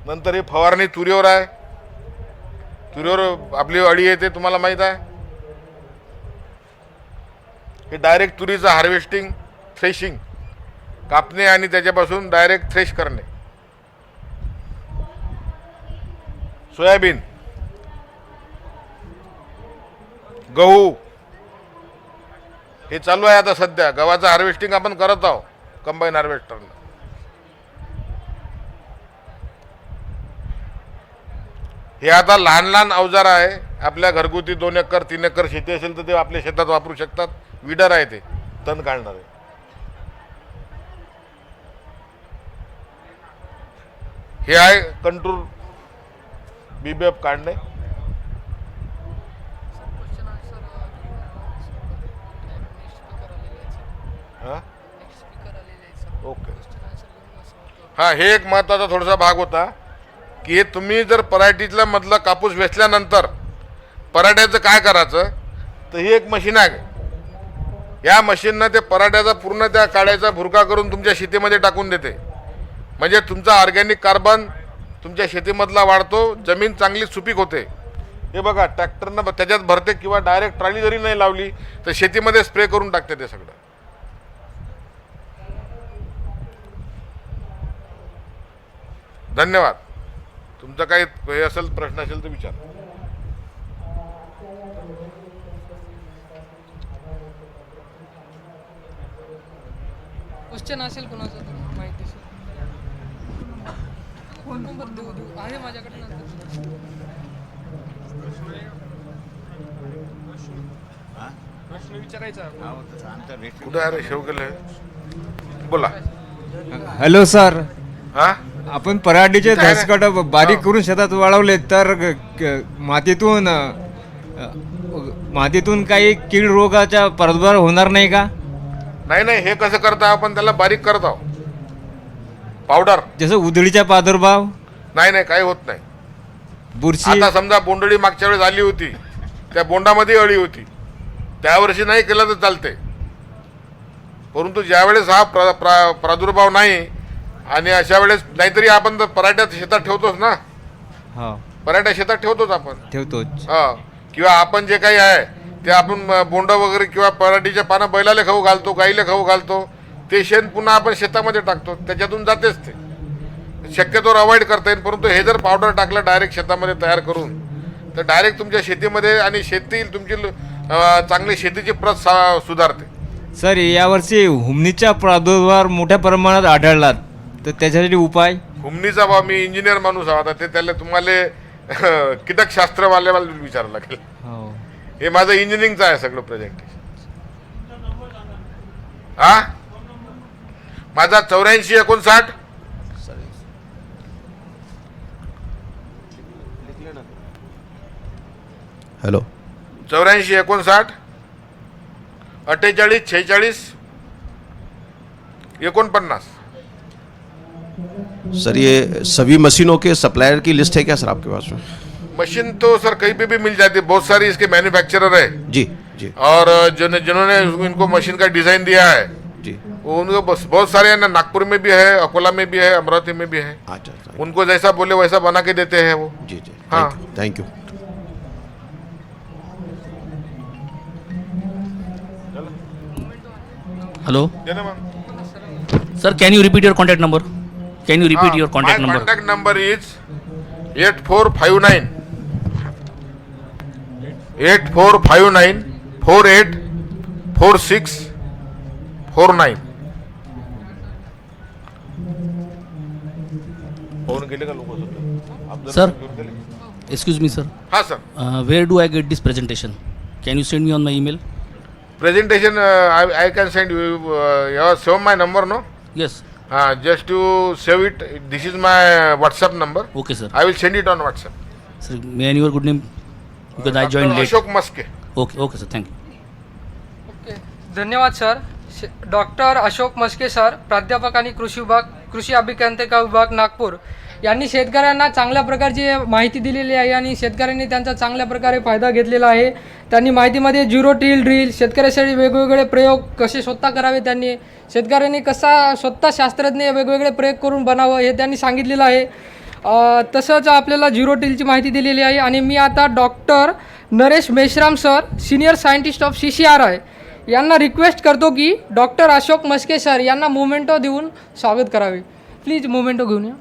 नंतर हे फवारणी तुरीवर आहे. तुरीवर आपली अळी येते, तुम्हाला माहीत आहे. हे डायरेक्ट तुरीचं हार्वेस्टिंग, थ्रेशिंग, कापणे आणि त्याच्यापासून डायरेक्ट थ्रेश करणे. सोयाबीन, गहू हे चालू आहे आता सध्या. गव्हाचं हार्वेस्टिंग आपण करत आहोत कंबाईन हार्वेस्टरनं. हे आता लहान लहान अवजार आहे. आपल्या घरगुती 2 एकर 3 एकर शेती असेल तर ते आपल्या शेतात वापरू शकतात. विडर आहे ते तण काढणारे. हे आहे कंट्रोल BBF काढणे. ओके. हां, हे एक महत्त्वाचा थोडासा भाग होता की हे तुम्ही जर पराठीतल्या मधला कापूस वेचल्यानंतर पराठ्याचं काय करायचं, तर ही एक मशीन आहे. या मशीननं ते पराठ्याचा पूर्ण त्या काड्याचा भुरका करून तुमच्या शेतीमध्ये टाकून देते. म्हणजे तुमचा ऑर्गॅनिक कार्बन तुमच्या शेतीमधला वाढतो, जमीन चांगली सुपीक होते. हे बघा ट्रॅक्टरनं त्याच्यात भरते किंवा डायरेक्ट ट्रॉली जरी नाही लावली तर शेतीमध्ये स्प्रे करून टाकते ते सगळं. धन्यवाद. तुमचा काही हे असेल प्रश्न असेल तर विचार. क्वेश्चन असेल कोणाचं तर माहिती फोन नंबर देऊ आहे माझ्याकडे नंतर. प्रश्न विचारायचा कुठे अरे शेव केलं बोला. हॅलो सर, हा आपण पराठीचे इथं आहे ना? धसकट बारीक करून शेतात वाळवले तर मातीतून काही कीड रोगाचा प्रादुर्भाव होणार नाही का? नाही नाही, हे कसं करता आपण त्याला बारीक करतो पावडर. जसं उधळीचा प्रादुर्भाव, नाही नाही काही होत नाही. बुरशी. आता समजा बोंडळी मागच्या वेळेस आली होती, त्या बोंडामध्ये अळी होती, त्यावर्षी नाही केलं तर चालते. परंतु ज्यावेळेस हा प्रादुर्भाव नाही आणि अशा वेळेस नाहीतरी आपण तर पराठ्यात शेतात ठेवतोच ना. हो पराठ्या शेतात ठेवतोच आपण. ठेवतोच. हा, किंवा आपण जे काही आहे ते आपण बोंड वगैरे किंवा पराठीचे पानं बैलाला खाऊ घालतो, गाईला खाऊ घालतो, ते शेण पुन्हा आपण शेतामध्ये टाकतो, त्याच्यातून जातेच ते. शक्यतोवर अवॉइड करता येईल. परंतु हे जर पावडर टाकलं डायरेक्ट शेतामध्ये तयार करून तर डायरेक्ट तुमच्या शेतीमध्ये आणि शेती तुमची चांगली शेतीची प्रत सुधारते. सर, यावर्षी हुमणीचा प्रादुर्भाव मोठ्या प्रमाणात आढळला, तर त्याच्यासाठी उपाय? हुमणीचा भाव, मी इंजिनियर माणूस आहे आता, ते त्याला तुम्हाला कीटकशास्त्रवाल्याला विचारावं लागेल. हो. हे माझं इंजिनिअरिंगचं आहे सगळं प्रेझेंटेशन. हा, माझा 8459 हेलो 8459 48 46 49. सर, ये सभी मशीनों के सप्लायर की लिस्ट है क्या सर आपके पास में? मशीन तो सर कहीं पे भी मिल जाती है, बहुत सारी इसके मैन्युफैक्चरर है जी जी और जिन्होंने इनको मशीन का डिजाइन दिया है जी। वो उनको बहुत सारे हैं ना, नागपुर में भी है, अकोला में भी है, अमरावती में भी है. अच्छा अच्छा, उनको जैसा बोले वैसा बना के देते हैं वो. जी जी, हाँ. Thank you. Hello, दे ना मग. sir. Can you repeat your contact number? Can you repeat your contact My number? contact number is 8459 484649. Phone केले का लोक? Sir, excuse me, sir. हाँ sir. Where do I get this presentation? Can you send me on my email? Presentation I can send you. You have save my number, no? Yes. Just to save it. This is my WhatsApp number. Okay, sir. I will send it on WhatsApp. Sir, may I know your good name? Because I joined late. Ashok Maske. Okay, sir. Thank you. Okay, धन्यवाद sir. Doctor Ashok Maske sir, प्राध्यापक आणि कृषी विभाग, कृषी अभियांत्रिका विभाग नागपूर यांनी शेतकऱ्यांना चांगल्या प्रकारची माहिती दिलेली आहे आणि शेतकऱ्यांनी त्यांचा चांगल्या प्रकारे फायदा घेतलेला आहे. त्यांनी माहितीमध्ये झिरो टिल ड्रिल, शेतकऱ्यासाठी वेगवेगळे प्रयोग कसे स्वतः करावे, त्यांनी शेतकऱ्यांनी कसा स्वतः शास्त्रज्ञ वेगवेगळे प्रयोग करून बनावं हे त्यांनी सांगितलेलं आहे. तसंच आपल्याला झिरो टिलची माहिती दिलेली आहे. आणि मी आता doctor Naresh Meshram sir, senior scientist of CCRI यांना रिक्वेस्ट करतो की डॉक्टर अशोक मस्के सर यांना मोमेंटो देऊन स्वागत करावे. प्लीज मोमेंटो घेऊन या.